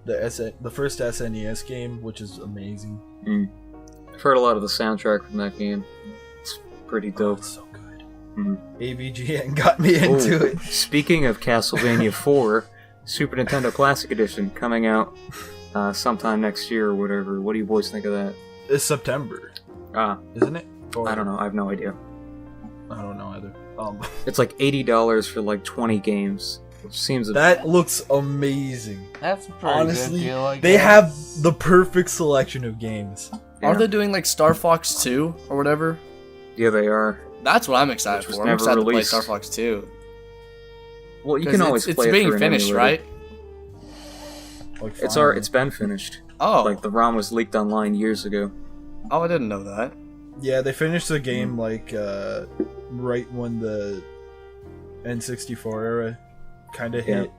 [SPEAKER 1] the first SNES game, which is amazing.
[SPEAKER 2] I've heard a lot of the soundtrack from that game. It's pretty
[SPEAKER 1] Oh,
[SPEAKER 2] dope.
[SPEAKER 1] it's so good.
[SPEAKER 2] Mhm.
[SPEAKER 1] AVGN got me into
[SPEAKER 2] Oh,
[SPEAKER 1] it.
[SPEAKER 2] Speaking of Castlevania 4, Super Nintendo Classic Edition coming out sometime next year or whatever. What do you boys think of that?
[SPEAKER 1] It's September, isn't it? Or-
[SPEAKER 2] I don't know. I have no idea.
[SPEAKER 1] I don't know either.
[SPEAKER 2] It's like $80 for like 20 games, which seems
[SPEAKER 1] That looks amazing.
[SPEAKER 4] That's a pretty
[SPEAKER 1] Honestly,
[SPEAKER 4] good deal. I
[SPEAKER 1] they
[SPEAKER 4] guess.
[SPEAKER 1] have the perfect selection of games.
[SPEAKER 2] Yeah.
[SPEAKER 3] Are they doing like Star Fox 2 or whatever?
[SPEAKER 2] Yeah, they are.
[SPEAKER 3] That's what I'm excited
[SPEAKER 2] Which was
[SPEAKER 3] for. I'm
[SPEAKER 2] never
[SPEAKER 3] excited to play
[SPEAKER 2] released.
[SPEAKER 3] Star Fox 2.
[SPEAKER 2] Well, you
[SPEAKER 3] 'Cause
[SPEAKER 2] can always
[SPEAKER 3] it's
[SPEAKER 2] play it
[SPEAKER 3] being
[SPEAKER 2] through an
[SPEAKER 3] finished,
[SPEAKER 2] emulator.
[SPEAKER 3] right?
[SPEAKER 1] Like,
[SPEAKER 2] It's
[SPEAKER 1] finally.
[SPEAKER 2] it's been finished.
[SPEAKER 3] Oh,
[SPEAKER 2] Like the ROM was leaked online years ago.
[SPEAKER 3] oh, I didn't know that.
[SPEAKER 1] Yeah, they finished the game like right when the N64 era kind of hit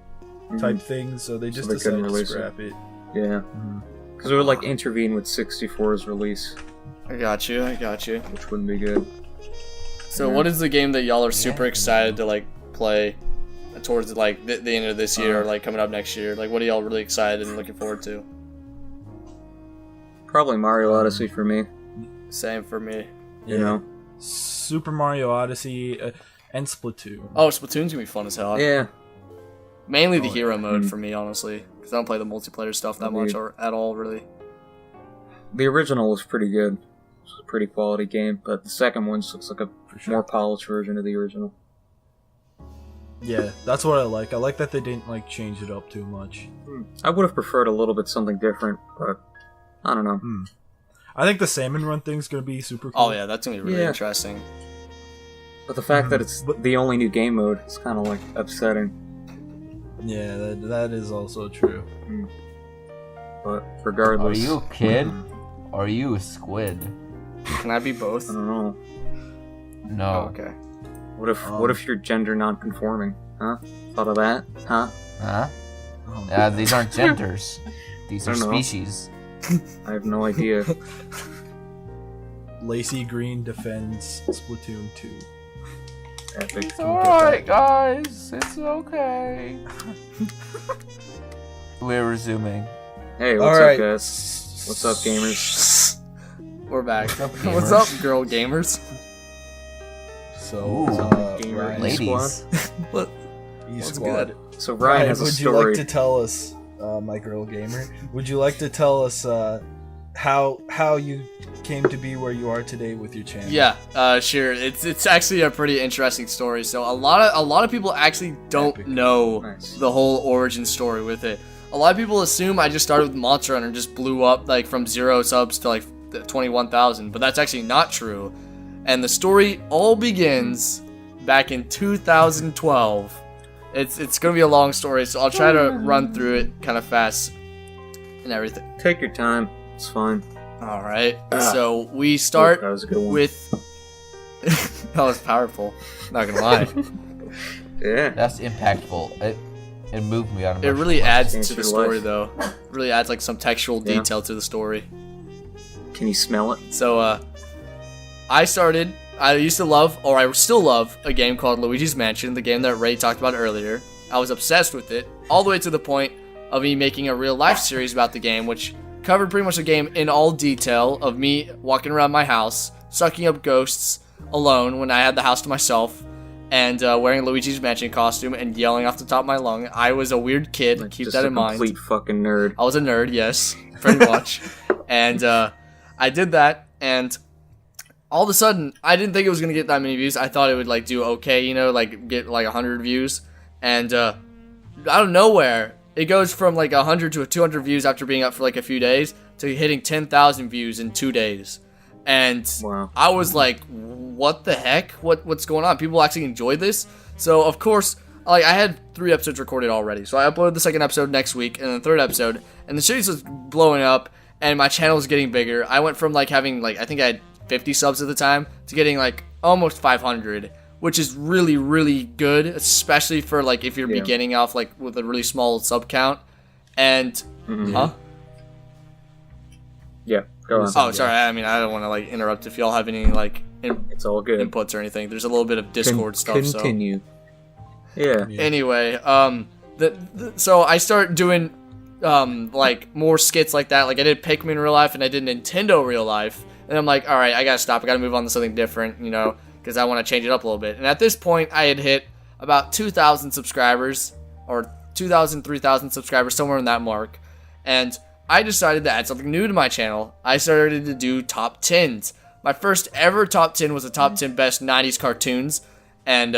[SPEAKER 1] type thing, so they just
[SPEAKER 2] they couldn't
[SPEAKER 1] decided to
[SPEAKER 2] release it.
[SPEAKER 1] scrap it.
[SPEAKER 2] Yeah, because it would like intervene with 64's release,
[SPEAKER 3] I got you.
[SPEAKER 2] which wouldn't be good.
[SPEAKER 3] So,
[SPEAKER 2] Yeah.
[SPEAKER 3] what is the game that y'all are super excited to like play towards like the end of this year, or like coming up next year? Like, what are y'all really excited and looking forward to?
[SPEAKER 2] Probably Mario Odyssey for me.
[SPEAKER 3] Same for me.
[SPEAKER 2] You know.
[SPEAKER 1] Super Mario Odyssey and Splatoon.
[SPEAKER 3] Oh, Splatoon's gonna be fun as hell.
[SPEAKER 2] Yeah.
[SPEAKER 3] Mainly the
[SPEAKER 1] Oh,
[SPEAKER 3] hero mode
[SPEAKER 2] Mhm.
[SPEAKER 3] for me, honestly, because I don't play the multiplayer stuff that
[SPEAKER 2] Agreed.
[SPEAKER 3] much or at all, really.
[SPEAKER 2] The original was pretty good. It was a pretty quality game, but the second one just looks like a
[SPEAKER 1] For sure.
[SPEAKER 2] more polished version of the original.
[SPEAKER 1] Yeah, that's what I like. I like that they didn't like change it up too much.
[SPEAKER 2] I would have preferred a little bit something different, but I don't know.
[SPEAKER 1] I think the salmon run thing's gonna be super cool.
[SPEAKER 3] Oh yeah, that's gonna be really
[SPEAKER 2] Yeah.
[SPEAKER 3] interesting.
[SPEAKER 2] But the fact that it's
[SPEAKER 1] But-
[SPEAKER 2] the only new game mode is kind of like upsetting.
[SPEAKER 1] Yeah, that is also true.
[SPEAKER 2] But regardless,
[SPEAKER 4] Are you a kid? Or are you a squid?
[SPEAKER 3] Can I be both?
[SPEAKER 2] I don't know.
[SPEAKER 4] No.
[SPEAKER 3] Oh, okay.
[SPEAKER 2] What if you're gender non-conforming? Huh? Thought of that? Huh?
[SPEAKER 4] Huh?
[SPEAKER 1] Oh,
[SPEAKER 4] These aren't genders. These
[SPEAKER 2] I
[SPEAKER 4] are
[SPEAKER 2] don't know.
[SPEAKER 4] species.
[SPEAKER 2] I have no idea.
[SPEAKER 1] Lacey Green defends Splatoon 2.
[SPEAKER 2] Epic.
[SPEAKER 4] It's alright, guys. It's okay. We're resuming.
[SPEAKER 2] Hey, what's
[SPEAKER 1] Alright.
[SPEAKER 2] up, guys? What's up, gamers?
[SPEAKER 3] We're back.
[SPEAKER 4] What's up,
[SPEAKER 3] What's
[SPEAKER 4] gamers?
[SPEAKER 3] up, girl gamers?
[SPEAKER 1] So,
[SPEAKER 4] Ooh,
[SPEAKER 2] gamer
[SPEAKER 1] Ryan,
[SPEAKER 4] ladies.
[SPEAKER 3] What?
[SPEAKER 1] E-Squad.
[SPEAKER 2] So Ryan has a
[SPEAKER 1] would you
[SPEAKER 2] story.
[SPEAKER 1] like to tell us, my girl gamer? Would you like to tell us how you came to be where you are today with your channel?
[SPEAKER 3] Yeah, sure. It's actually a pretty interesting story. So a lot of people actually don't
[SPEAKER 1] Epic.
[SPEAKER 3] know
[SPEAKER 2] Nice.
[SPEAKER 3] the whole origin story with it. A lot of people assume I just started with Monster Hunter and just blew up like from 0 subs to like 21,000, but that's actually not true. And the story all begins back in 2012. It's gonna be a long story, so I'll try to run through it kind of fast and everything.
[SPEAKER 2] Take your time. It's fine.
[SPEAKER 3] All right.
[SPEAKER 2] Ah.
[SPEAKER 3] So we start
[SPEAKER 2] That was a good one.
[SPEAKER 3] with. That was powerful. Not gonna lie.
[SPEAKER 2] Yeah.
[SPEAKER 4] That's impactful. It moved me on.
[SPEAKER 3] It really adds
[SPEAKER 2] Changed
[SPEAKER 3] to the
[SPEAKER 2] your
[SPEAKER 3] story,
[SPEAKER 2] life.
[SPEAKER 3] though. Really adds like some textual
[SPEAKER 2] Yeah.
[SPEAKER 3] detail to the story.
[SPEAKER 2] Can you smell it?
[SPEAKER 3] So, I used to love, or I still love, a game called Luigi's Mansion, the game that Ray talked about earlier. I was obsessed with it, all the way to the point of me making a real life series about the game, which covered pretty much the game in all detail of me walking around my house, sucking up ghosts alone when I had the house to myself, and wearing a Luigi's Mansion costume and yelling off the top of my lung. I was a weird kid,
[SPEAKER 2] Like,
[SPEAKER 3] keep
[SPEAKER 2] just
[SPEAKER 3] that
[SPEAKER 2] a
[SPEAKER 3] in mind.
[SPEAKER 2] complete fucking nerd.
[SPEAKER 3] I was a nerd, yes, pretty much. And I did that, and all of a sudden, I didn't think it was gonna get that many views. I thought it would like do okay, you know, like get like 100 views. And out of nowhere, it goes from like 100 to 200 views after being up for like a few days to hitting 10,000 views in 2 days. And
[SPEAKER 2] Wow.
[SPEAKER 3] I was like, what the heck? What's going on? People actually enjoyed this? So of course, like I had 3 episodes recorded already. So I uploaded the second episode next week and the third episode, and the series was blowing up and my channel was getting bigger. I went from like having like, I think I had 50 subs at the time to getting like almost 500, which is really, really good, especially for like if you're
[SPEAKER 2] Yeah.
[SPEAKER 3] beginning off like with a really small sub count. And
[SPEAKER 2] Mhm.
[SPEAKER 3] huh?
[SPEAKER 2] Yeah. Go on.
[SPEAKER 3] Oh, sorry. I mean, I don't want to like interrupt if y'all have any like
[SPEAKER 2] It's all good.
[SPEAKER 3] inputs or anything. There's a little bit of Discord stuff. So
[SPEAKER 2] Continue. Yeah.
[SPEAKER 3] anyway, so I start doing like more skits like that. Like I did Pikmin real life and I did Nintendo real life, and I'm like, all right, I gotta stop. I gotta move on to something different, you know, because I want to change it up a little bit. And at this point, I had hit about 2,000 subscribers, or 2,000, 3,000 subscribers, somewhere in that mark, and I decided to add something new to my channel. I started to do top 10s. My first ever top 10 was the top 10 best 90s cartoons, and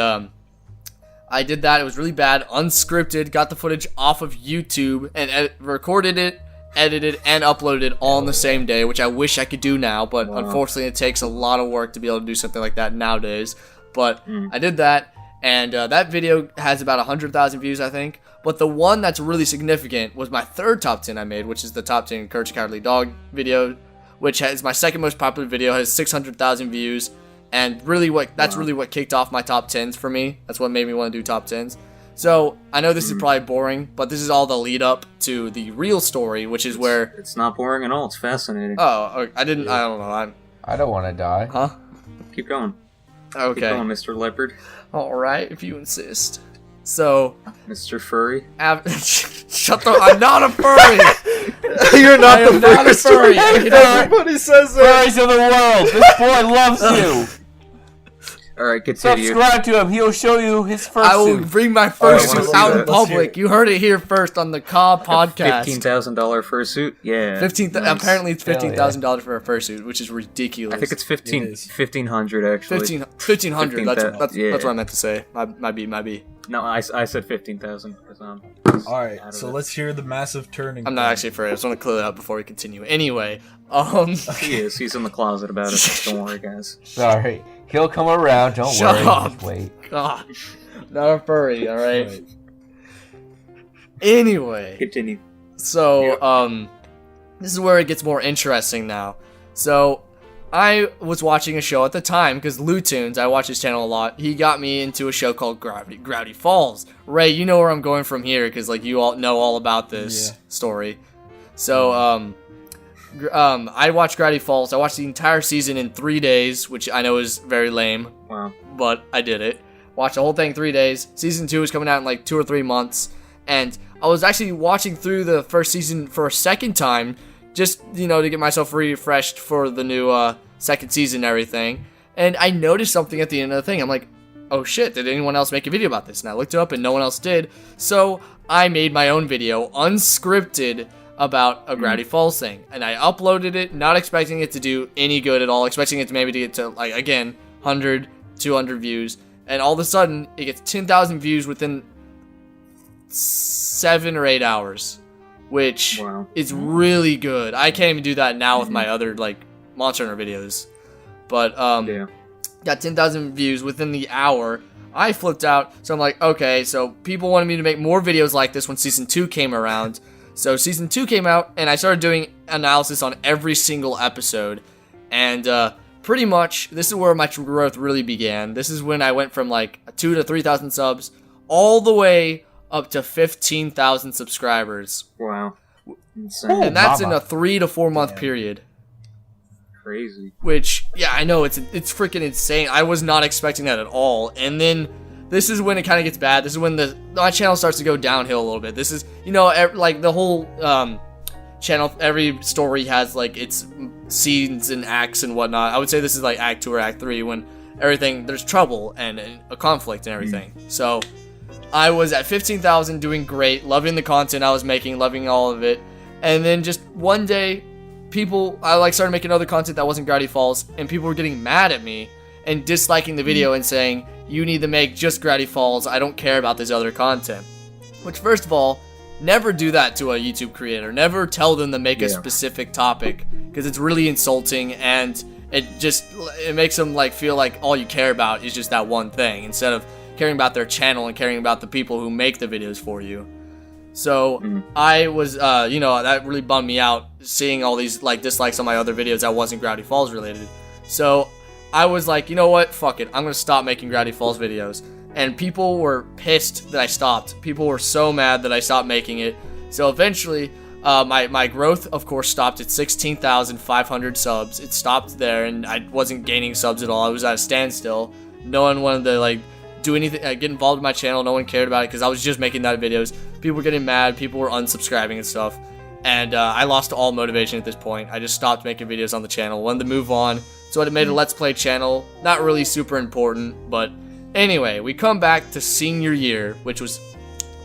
[SPEAKER 3] I did that. It was really bad, unscripted, got the footage off of YouTube, and recorded it, edited, and uploaded it all in the same day, which I wish I could do now, but
[SPEAKER 2] Wow.
[SPEAKER 3] unfortunately it takes a lot of work to be able to do something like that nowadays. But I did that, and that video has about 100,000 views, I think. But the one that's really significant was my third top 10 I made, which is the top 10 Courage the Cowardly Dog video, which has my second most popular video, has 600,000 views. And really that's really what kicked off my top 10s for me. That's what made me want to do top 10s. So I know this is probably boring, but this is all the lead up to the real story, which is where...
[SPEAKER 2] It's not boring at all. It's fascinating.
[SPEAKER 3] Oh, I don't know.
[SPEAKER 4] I don't want to die.
[SPEAKER 3] Huh?
[SPEAKER 2] Keep going. Keep
[SPEAKER 3] Okay.
[SPEAKER 2] going, Mr. Leopard.
[SPEAKER 3] Alright, if you insist. So...
[SPEAKER 2] Mr. Furry.
[SPEAKER 3] Shut the... I'm not a furry!
[SPEAKER 1] You're not
[SPEAKER 3] I am
[SPEAKER 1] the
[SPEAKER 3] not a
[SPEAKER 1] first
[SPEAKER 3] furry.
[SPEAKER 1] one. Everybody says that.
[SPEAKER 4] Furries of the world, this boy loves you.
[SPEAKER 2] Alright, continue.
[SPEAKER 4] Subscribe to him. He'll show you his first
[SPEAKER 3] I will
[SPEAKER 4] suit.
[SPEAKER 3] bring my
[SPEAKER 2] I
[SPEAKER 3] fursuit
[SPEAKER 2] wanna see
[SPEAKER 3] out in
[SPEAKER 2] that.
[SPEAKER 1] Let's hear
[SPEAKER 3] public.
[SPEAKER 1] it.
[SPEAKER 3] You heard it here first on the KAW podcast.
[SPEAKER 2] $15,000 fursuit? Yeah.
[SPEAKER 3] Nice. Apparently it's
[SPEAKER 4] Hell yeah.
[SPEAKER 3] $15,000 for a fursuit, which is ridiculous.
[SPEAKER 2] I think it's
[SPEAKER 1] It is.
[SPEAKER 2] 1,500 actually.
[SPEAKER 3] 1,500. That's
[SPEAKER 2] yeah.
[SPEAKER 3] what I meant to say. My B.
[SPEAKER 2] No, I said 15,000.
[SPEAKER 1] Alright, so let's hear the massive turning.
[SPEAKER 3] I'm not
[SPEAKER 1] point.
[SPEAKER 3] actually afraid. I just want to clear that up before we continue. Anyway,
[SPEAKER 2] He is. He's in the closet about it. Don't worry, guys.
[SPEAKER 4] Sorry. He'll come around. Don't
[SPEAKER 3] Shut
[SPEAKER 4] worry.
[SPEAKER 3] up.
[SPEAKER 4] Just wait.
[SPEAKER 3] God, not a furry. All right.
[SPEAKER 1] Right.
[SPEAKER 3] Anyway.
[SPEAKER 2] Continue.
[SPEAKER 3] So, this is where it gets more interesting now. So, I was watching a show at the time, because Lutoons, I watch his channel a lot, he got me into a show called Gravity Falls. Ray, you know where I'm going from here, because, like, you all know all about this story. So, I watched Gravity Falls. I watched the entire season in 3 days, which I know is very lame.
[SPEAKER 2] Wow.
[SPEAKER 3] But I did it. Watched the whole thing 3 days. Season 2 is coming out in, like, 2 or 3 months. And I was actually watching through the first season for a second time, just, you know, to get myself refreshed for the new second season and everything. And I noticed something at the end of the thing. I'm like, oh shit, did anyone else make a video about this? And I looked it up and no one else did. So I made my own video, unscripted, about a Gravity Falls thing. And I uploaded it, not expecting it to do any good at all, expecting it to maybe to get to, like, again, 100, 200 views. And all of a sudden, it gets 10,000 views within 7 or 8 hours, which is really good. I can't even do that now with my other, like, Monster Hunter videos. But, got 10,000 views within the hour. I flipped out, so I'm like, okay, so people wanted me to make more videos like this when Season 2 came around. So Season 2 came out, and I started doing analysis on every single episode. And, pretty much, this is where my growth really began. This is when I went from, like, 2,000 to 3,000 subs, all the way up to 15,000 subscribers.
[SPEAKER 2] Wow. Insane.
[SPEAKER 3] And that's in a 3 to 4 month period.
[SPEAKER 2] Crazy.
[SPEAKER 3] Which, yeah, I know, it's freaking insane. I was not expecting that at all. And then, this is when it kind of gets bad. This is when my channel starts to go downhill a little bit. This is, you know, like, the whole, channel, every story has, like, its scenes and acts and whatnot. I would say this is, like, Act 2 or Act 3, when everything, there's trouble and a conflict and everything. So, I was at 15,000, doing great, loving the content I was making, loving all of it. And then just one day, I started making other content that wasn't Gravity Falls, and people were getting mad at me and disliking the video and saying, you need to make just Gravity Falls, I don't care about this other content. Which, first of all, never do that to a YouTube creator. Never tell them to make a specific topic, because it's really insulting, and it makes them, like, feel like all you care about is just that one thing, instead of caring about their channel and caring about the people who make the videos for you. So I was, you know, that really bummed me out, seeing all these, like, dislikes on my other videos that wasn't Gravity Falls related. So I was like, you know what, fuck it, I'm gonna stop making Gravity Falls videos. And people were pissed that I stopped. People were so mad that I stopped making it. So eventually, my growth, of course, stopped at 16,500 subs. It stopped there, and I wasn't gaining subs at all. I was at a standstill. No one wanted to, like, do anything, get involved in my channel. No one cared about it, because I was just making that videos. People were getting mad. People were unsubscribing and stuff. And I lost all motivation at this point. I just stopped making videos on the channel. Wanted to move on. So I made a Let's Play channel. Not really super important, but anyway, we come back to senior year, which was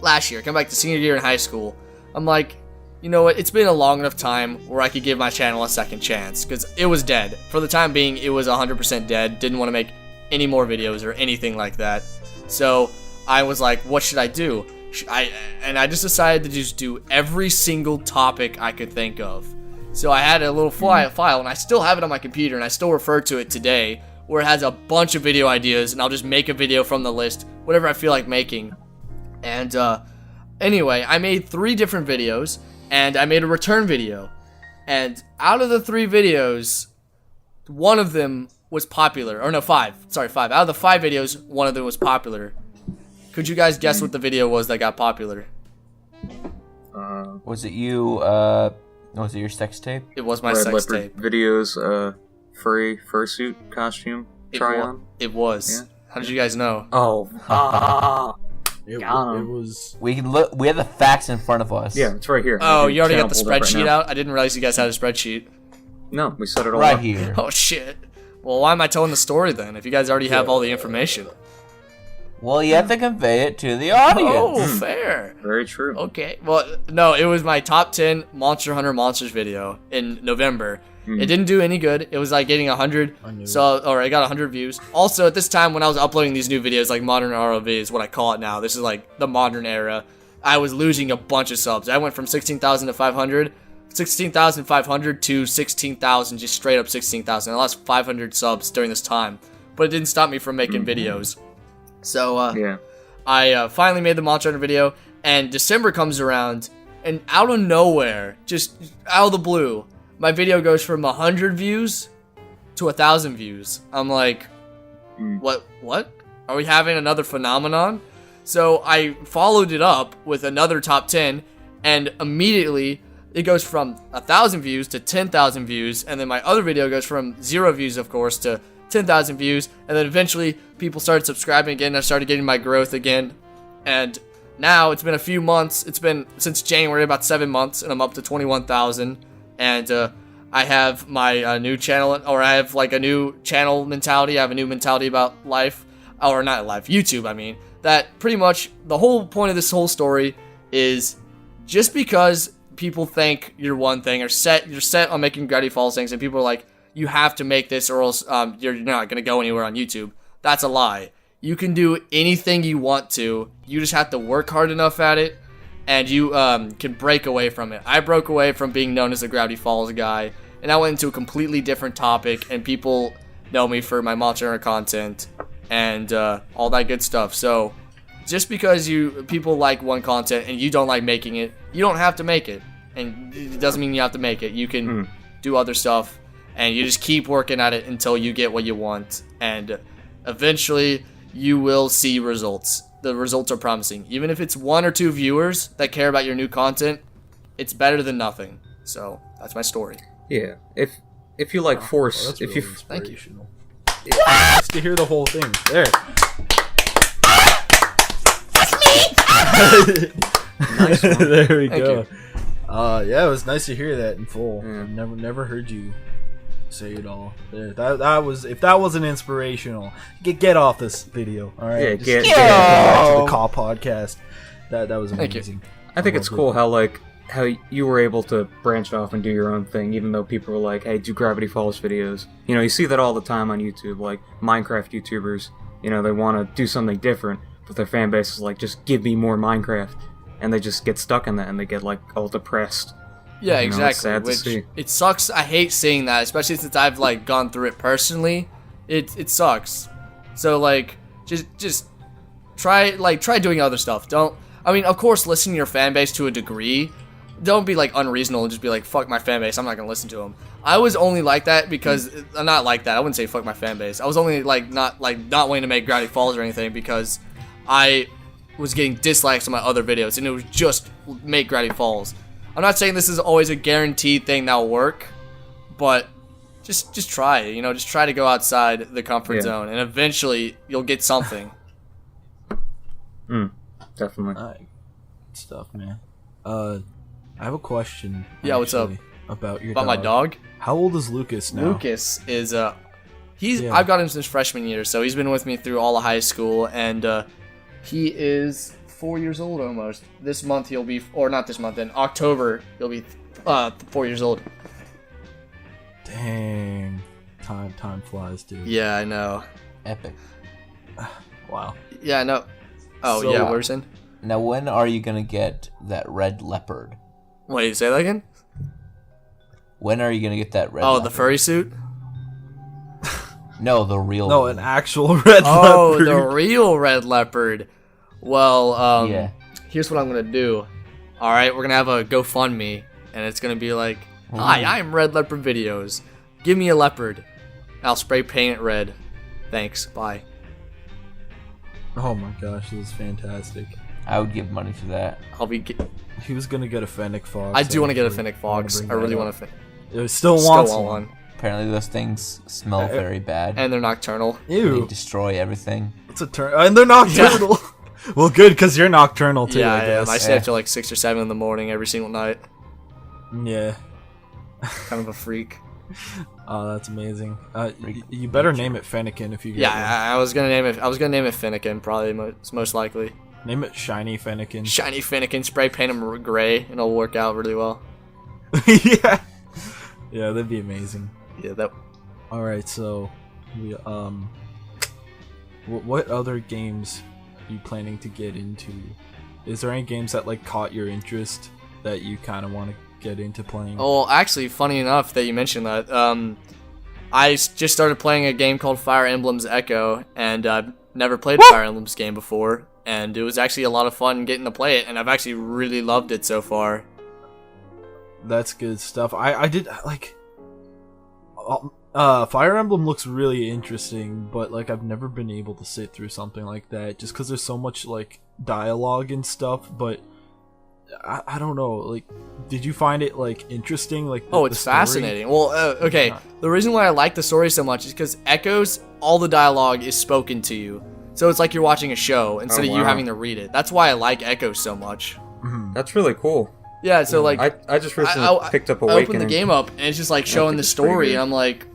[SPEAKER 3] last year. Come back to senior year in high school. I'm like, you know what? It's been a long enough time where I could give my channel a second chance, because it was dead. For the time being, it was 100% dead. Didn't want to make any more videos or anything like that. So I was like, what should I do? I just decided to just do every single topic I could think of. So I had a little file, and I still have it on my computer, and I still refer to it today, where it has a bunch of video ideas, and I'll just make a video from the list, whatever I feel like making. And anyway, I made 3 different videos, and I made a return video. And out of the 3 videos, one of them was popular. Or no, 5. Sorry, 5. Out of the 5 videos, one of them was popular. Could you guys guess what the video was that got popular?
[SPEAKER 4] Was it you, was it your sex tape?
[SPEAKER 3] It was my sex tape.
[SPEAKER 2] Videos, furry fursuit costume try-on?
[SPEAKER 3] It was. Yeah. How did you guys know?
[SPEAKER 2] Oh.
[SPEAKER 1] It was.
[SPEAKER 4] We can look. We have the facts in front of us.
[SPEAKER 2] Yeah, it's right here.
[SPEAKER 3] Oh, you already got the spreadsheet out? I didn't realize you guys had a spreadsheet.
[SPEAKER 2] No, we set it all
[SPEAKER 4] right
[SPEAKER 2] up.
[SPEAKER 4] here.
[SPEAKER 3] Oh shit. Well, why am I telling the story then, if you guys already have all the information?
[SPEAKER 4] Well, you have to convey it to the audience.
[SPEAKER 3] Oh, fair.
[SPEAKER 2] Very true.
[SPEAKER 3] Okay. Well, no, it was my top 10 Monster Hunter Monsters video in November. It didn't do any good. It was like getting 100, or I got 100 views. Also, at this time when I was uploading these new videos, like modern ROV is what I call it now. This is like the modern era. I was losing a bunch of subs. I went from 16,500 to 16,000, just straight up 16,000. I lost 500 subs during this time, but it didn't stop me from making videos. So, I finally made the Monster Hunter video, And December comes around, and out of nowhere, just out of the blue, my video goes from 100 views to 1,000 views. I'm like, what? Are we having another phenomenon? So I followed it up with another top 10, and immediately it goes from 1,000 views to 10,000 views, and then my other video goes from 0 views, of course, to 10,000 views, and then eventually people started subscribing again. I started getting my growth again, and now it's been a few months. It's been since January, about 7 months, and I'm up to 21,000, and I have my new channel, or I have like a new channel mentality. I have a new mentality about life, or not life, YouTube, I mean. That pretty much the whole point of this whole story is just because people think you're one thing, or you're set on making Gravity Falls things, and people are like, you have to make this or else you're not going to go anywhere on YouTube. That's a lie. You can do anything you want to. You just have to work hard enough at it, and you can break away from it. I broke away from being known as the Gravity Falls guy, and I went into a completely different topic, and people know me for my Monster Hunter content and all that good stuff. So just because people like one content and you don't like making it, you don't have to make it, and it doesn't mean you have to make it. You can do other stuff, and you just keep working at it until you get what you want, and eventually you will see results. The results are promising. Even if it's 1 or 2 viewers that care about your new content, it's better than nothing. So that's my story.
[SPEAKER 2] Yeah, if you like Force,
[SPEAKER 1] that's
[SPEAKER 2] if
[SPEAKER 1] really
[SPEAKER 2] you
[SPEAKER 1] inspirational. Nice to hear the whole thing. There.
[SPEAKER 2] nice one.
[SPEAKER 1] There we
[SPEAKER 3] Thank
[SPEAKER 1] go. Yeah, it was nice to hear that in full.
[SPEAKER 2] Yeah.
[SPEAKER 1] I've never heard you say it all. There, that was, if that wasn't inspirational, get off this video. All right,
[SPEAKER 2] Yeah,
[SPEAKER 1] Just
[SPEAKER 2] get
[SPEAKER 1] back to the KAW podcast. That was
[SPEAKER 3] Thank you.
[SPEAKER 1] amazing.
[SPEAKER 2] I think it's
[SPEAKER 1] love
[SPEAKER 2] cool
[SPEAKER 1] it.
[SPEAKER 2] how you were able to branch off and do your own thing, even though people were like, "Hey, do Gravity Falls videos." You know, you see that all the time on YouTube, like Minecraft YouTubers. You know, they want to do something different, but their fan base is like, "Just give me more Minecraft," and they just get stuck in that, and they get like all depressed.
[SPEAKER 3] Yeah,
[SPEAKER 2] You know, it's
[SPEAKER 3] exactly.
[SPEAKER 2] sad to
[SPEAKER 3] Which
[SPEAKER 2] see.
[SPEAKER 3] it sucks. I hate seeing that, especially since I've like gone through it personally. It sucks. So like, just try doing other stuff. I mean, of course, listen to your fan base to a degree. Don't be like unreasonable and just be like, fuck my fan base, I'm not gonna listen to them. I was only like that because not like that. I wouldn't say fuck my fan base. I was only like not wanting to make Gravity Falls or anything because I was getting dislikes on my other videos, and it was just make Gravity Falls. I'm not saying this is always a guaranteed thing that'll work, but just try it. You know, just try to go outside the comfort zone, and eventually you'll get something.
[SPEAKER 2] Definitely.
[SPEAKER 1] All right. Good stuff, man. I have a question.
[SPEAKER 3] Yeah, what's up?
[SPEAKER 1] About your
[SPEAKER 3] About my dog?
[SPEAKER 1] How old is Lucas now?
[SPEAKER 3] Lucas is I've got him since freshman year, so he's been with me through all of high school, and he is 4 years old almost. This month he'll be, or not this month, in October he'll be 4 years old.
[SPEAKER 1] Dang. Time flies, dude.
[SPEAKER 3] Yeah, I know.
[SPEAKER 4] Epic.
[SPEAKER 1] Wow.
[SPEAKER 3] Yeah, I know. Oh,
[SPEAKER 1] So-
[SPEAKER 3] yeah, what were you saying?
[SPEAKER 4] Now, when are you gonna get that red leopard?
[SPEAKER 3] Wait, say that again?
[SPEAKER 4] When are you gonna get that red?
[SPEAKER 3] Oh,
[SPEAKER 4] leopard?
[SPEAKER 3] the furry suit?
[SPEAKER 4] No, the real.
[SPEAKER 1] No,
[SPEAKER 4] one.
[SPEAKER 1] an actual red
[SPEAKER 3] Oh,
[SPEAKER 1] leopard.
[SPEAKER 3] the real red leopard. Well,
[SPEAKER 4] Yeah.
[SPEAKER 3] here's what I'm gonna do. All right, we're gonna have a GoFundMe, and it's gonna be like, "Hi, I'm Red Leopard Videos. Give me a leopard. I'll spray paint it red. Thanks. Bye."
[SPEAKER 1] Oh my gosh, this is fantastic.
[SPEAKER 4] I would give money for that.
[SPEAKER 3] I'll be.
[SPEAKER 1] He was gonna get a fennec fox.
[SPEAKER 3] I do want to get a
[SPEAKER 1] actually.
[SPEAKER 3] Fennec Fox.
[SPEAKER 1] bring
[SPEAKER 3] I really
[SPEAKER 1] that
[SPEAKER 3] want
[SPEAKER 1] up.
[SPEAKER 3] to.
[SPEAKER 1] It still
[SPEAKER 3] Still
[SPEAKER 1] wants
[SPEAKER 3] want
[SPEAKER 1] one.
[SPEAKER 3] one.
[SPEAKER 4] Apparently, those things smell very bad.
[SPEAKER 3] And they're nocturnal.
[SPEAKER 4] They
[SPEAKER 1] Ew.
[SPEAKER 4] destroy everything.
[SPEAKER 1] It's a turn. And they're nocturnal. Well, good, because you're nocturnal too,
[SPEAKER 3] Yeah,
[SPEAKER 1] I
[SPEAKER 3] I am.
[SPEAKER 1] guess.
[SPEAKER 3] I stay up till like 6 or 7 in the morning every single night.
[SPEAKER 1] Yeah.
[SPEAKER 3] Kind of a freak.
[SPEAKER 1] Oh, that's amazing. You better name it Fennekin if you get
[SPEAKER 3] Yeah,
[SPEAKER 1] one.
[SPEAKER 3] I was gonna name it. I was gonna name it Finnegan, probably most likely.
[SPEAKER 1] Name it Shiny Fennekin.
[SPEAKER 3] Shiny Finnegan, spray paint him gray, and it'll work out really well.
[SPEAKER 1] Yeah. Yeah, that'd be amazing.
[SPEAKER 3] Yeah, that.
[SPEAKER 1] All right, so we what other games are you planning to get into? Is there any games that like caught your interest that you kind of want to get into playing?
[SPEAKER 3] Oh, actually, funny enough that you mentioned that. I just started playing a game called Fire Emblem's Echo, and I've never played a Fire Emblem's game before. and it was actually a lot of fun getting to play it, and I've actually really loved it so far.
[SPEAKER 1] That's good stuff. I did like Fire Emblem looks really interesting, but like I've never been able to sit through something like that just because there's so much like dialogue and stuff. But I don't know. Like, did you find it like interesting? Like,
[SPEAKER 3] it's fascinating. Well, okay. The reason why I like the story so much is because Echoes, all the dialogue is spoken to you, so it's like you're watching a show instead of you having to read it. That's why I like Echoes so much.
[SPEAKER 2] That's really cool.
[SPEAKER 3] Yeah. So like,
[SPEAKER 2] I just recently picked up Awakening.
[SPEAKER 3] I opened the game up and it's just like showing the story, and I'm like,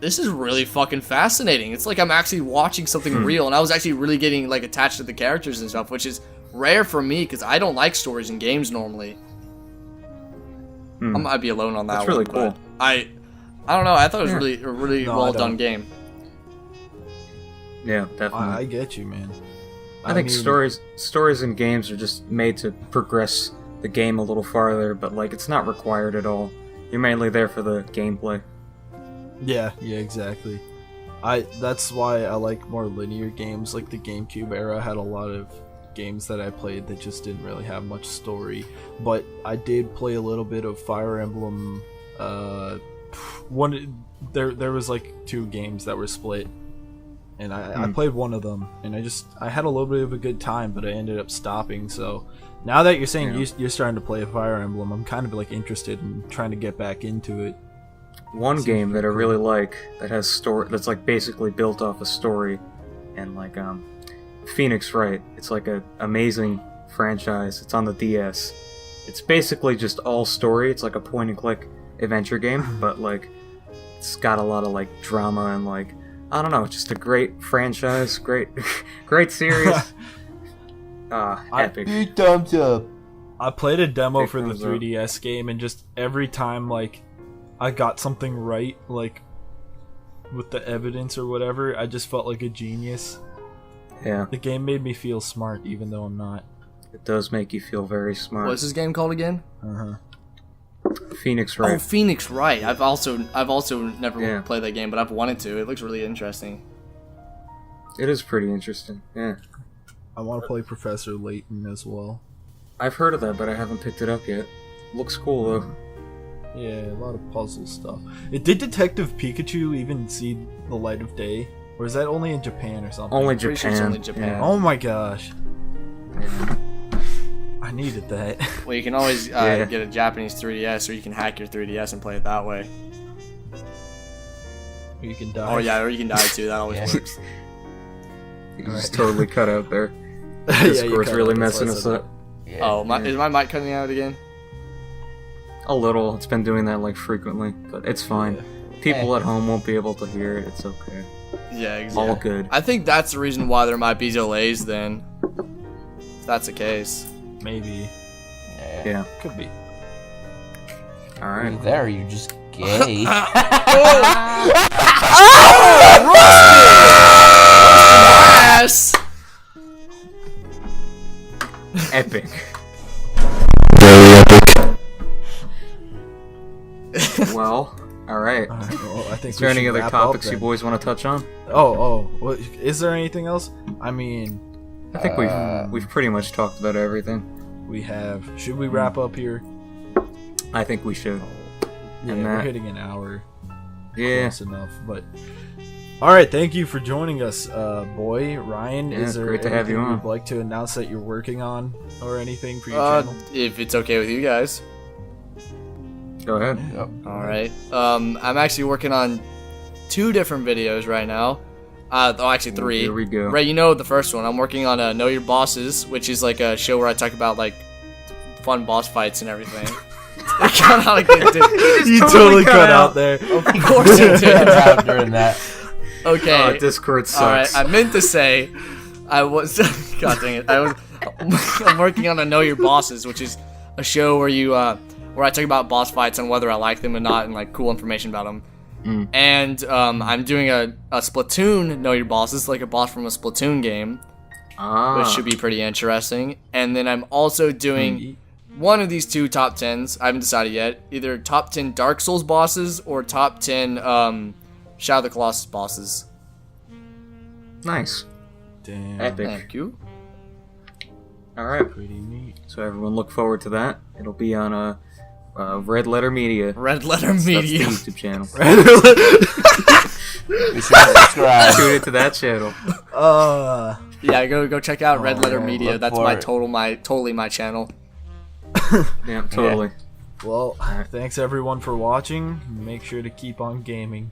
[SPEAKER 3] this is really fucking fascinating. It's like I'm actually watching something real, and I was actually really getting like attached to the characters and stuff, which is rare for me because I don't like stories in games normally. I might be alone on that.
[SPEAKER 2] That's really cool.
[SPEAKER 3] I don't know. I thought it was a really well done game.
[SPEAKER 2] Yeah, definitely.
[SPEAKER 1] I get you, man.
[SPEAKER 2] I think stories in games are just made to progress the game a little farther, but like it's not required at all. You're mainly there for the gameplay.
[SPEAKER 1] Yeah, exactly. That's why I like more linear games. Like the GameCube era had a lot of games that I played that just didn't really have much story. But I did play a little bit of Fire Emblem. There was like 2 games that were split, and I played one of them, and I had a little bit of a good time, but I ended up stopping. So now that you're saying you're starting to play Fire Emblem, I'm kind of like interested in trying to get back into it.
[SPEAKER 2] One game that I really like that has story, that's like basically built off a story, and like Phoenix Wright. It's like an amazing franchise. It's on the DS. It's basically just all story. It's like a point and click adventure game, but like it's got a lot of like drama and like I don't know, just a great franchise, great series. Epic.
[SPEAKER 4] Big thumbs up.
[SPEAKER 1] I played a demo for the 3DS game, and just every time like I got something right, like with the evidence or whatever, I just felt like a genius.
[SPEAKER 2] Yeah.
[SPEAKER 1] The game made me feel smart, even though I'm not.
[SPEAKER 2] It does make you feel very smart.
[SPEAKER 3] What's this game called again?
[SPEAKER 2] Phoenix Wright.
[SPEAKER 3] Oh, Phoenix Wright. I've also never played that game, but I've wanted to. It looks really interesting.
[SPEAKER 2] It is pretty interesting. Yeah.
[SPEAKER 1] I want to play Professor Layton as well.
[SPEAKER 2] I've heard of that, but I haven't picked it up yet. Looks cool though.
[SPEAKER 1] Yeah, a lot of puzzle stuff. Did Detective Pikachu even see the light of day? Or is that only in Japan or something?
[SPEAKER 2] Only
[SPEAKER 3] Pretty sure it's only Japan.
[SPEAKER 2] Yeah.
[SPEAKER 1] Oh my gosh.
[SPEAKER 2] Yeah.
[SPEAKER 1] I needed that.
[SPEAKER 3] Well, you can always get a Japanese 3DS, or you can hack your 3DS and play it that way.
[SPEAKER 1] Or you can die.
[SPEAKER 3] Oh yeah, or you can die too. That always works.
[SPEAKER 2] You just totally cut out there. Discord's really messing us up.
[SPEAKER 4] Yeah.
[SPEAKER 3] Oh, is my mic cutting out again?
[SPEAKER 2] A little. It's been doing that like frequently, but it's fine. People at home won't be able to hear it. It's okay.
[SPEAKER 3] Yeah, exactly.
[SPEAKER 2] All good.
[SPEAKER 3] I think that's the reason why there might be delays then. If that's the case.
[SPEAKER 1] Maybe.
[SPEAKER 2] Yeah.
[SPEAKER 1] Could be.
[SPEAKER 2] Alright.
[SPEAKER 4] You're there, you're just gay.
[SPEAKER 3] Yes!
[SPEAKER 2] Epic. Well, alright.
[SPEAKER 1] Well, I think
[SPEAKER 2] Is there
[SPEAKER 1] we
[SPEAKER 2] any
[SPEAKER 1] should
[SPEAKER 2] other
[SPEAKER 1] wrap
[SPEAKER 2] topics
[SPEAKER 1] up
[SPEAKER 2] you
[SPEAKER 1] then.
[SPEAKER 2] boys want to touch on?
[SPEAKER 1] Well, is there anything else? I mean,
[SPEAKER 2] I think we've pretty much talked about everything.
[SPEAKER 1] we have. Should we wrap up here?
[SPEAKER 2] I think we should.
[SPEAKER 1] Yeah,
[SPEAKER 2] And
[SPEAKER 1] we're
[SPEAKER 2] that-
[SPEAKER 1] hitting an hour.
[SPEAKER 2] Yeah.
[SPEAKER 1] Close enough, but all right. Thank you for joining us, boy. Ryan,
[SPEAKER 2] Yeah,
[SPEAKER 1] is
[SPEAKER 2] it's
[SPEAKER 1] there
[SPEAKER 2] great to have you
[SPEAKER 1] anything
[SPEAKER 2] on.
[SPEAKER 1] you'd like to announce that you're working on or anything for your channel?
[SPEAKER 3] If it's okay with you guys.
[SPEAKER 2] Go ahead.
[SPEAKER 3] Alright. I'm actually working on 2 different videos right now. Actually 3.
[SPEAKER 2] Here we go.
[SPEAKER 3] Ray, you know the first one. I'm working on Know Your Bosses, which is like a show where I talk about like fun boss fights and everything. It kind of like it did.
[SPEAKER 1] You totally cut out there.
[SPEAKER 3] Of course it did.
[SPEAKER 4] Out during that.
[SPEAKER 3] Okay.
[SPEAKER 2] Discord
[SPEAKER 3] Alright,
[SPEAKER 2] sucks.
[SPEAKER 3] I meant to say I was God dang it. I'm working on Know Your Bosses, which is a show where you where I talk about boss fights and whether I like them or not and like cool information about them. And I'm doing a Splatoon Know Your Bosses, like a boss from a Splatoon game, which should be pretty interesting. And then I'm also doing one of these 2 top 10s. I haven't decided yet. Either top 10 Dark Souls bosses or top 10 Shadow of the Colossus bosses.
[SPEAKER 2] Nice.
[SPEAKER 1] Damn.
[SPEAKER 2] Epic.
[SPEAKER 3] Thank you.
[SPEAKER 2] All right.
[SPEAKER 1] Pretty neat.
[SPEAKER 2] So everyone look forward to that. It'll be on Red Letter Media.
[SPEAKER 3] Red Letter
[SPEAKER 2] That's
[SPEAKER 3] Media.
[SPEAKER 2] the YouTube channel.
[SPEAKER 4] Be sure to subscribe.
[SPEAKER 2] Tune into that channel.
[SPEAKER 3] Yeah, go check out Red Letter
[SPEAKER 4] yeah,
[SPEAKER 3] Media.
[SPEAKER 4] look
[SPEAKER 3] That's
[SPEAKER 4] for
[SPEAKER 3] my
[SPEAKER 4] it.
[SPEAKER 3] totally my channel.
[SPEAKER 2] Yeah, totally.
[SPEAKER 1] Well, thanks everyone for watching. Make sure to keep on gaming.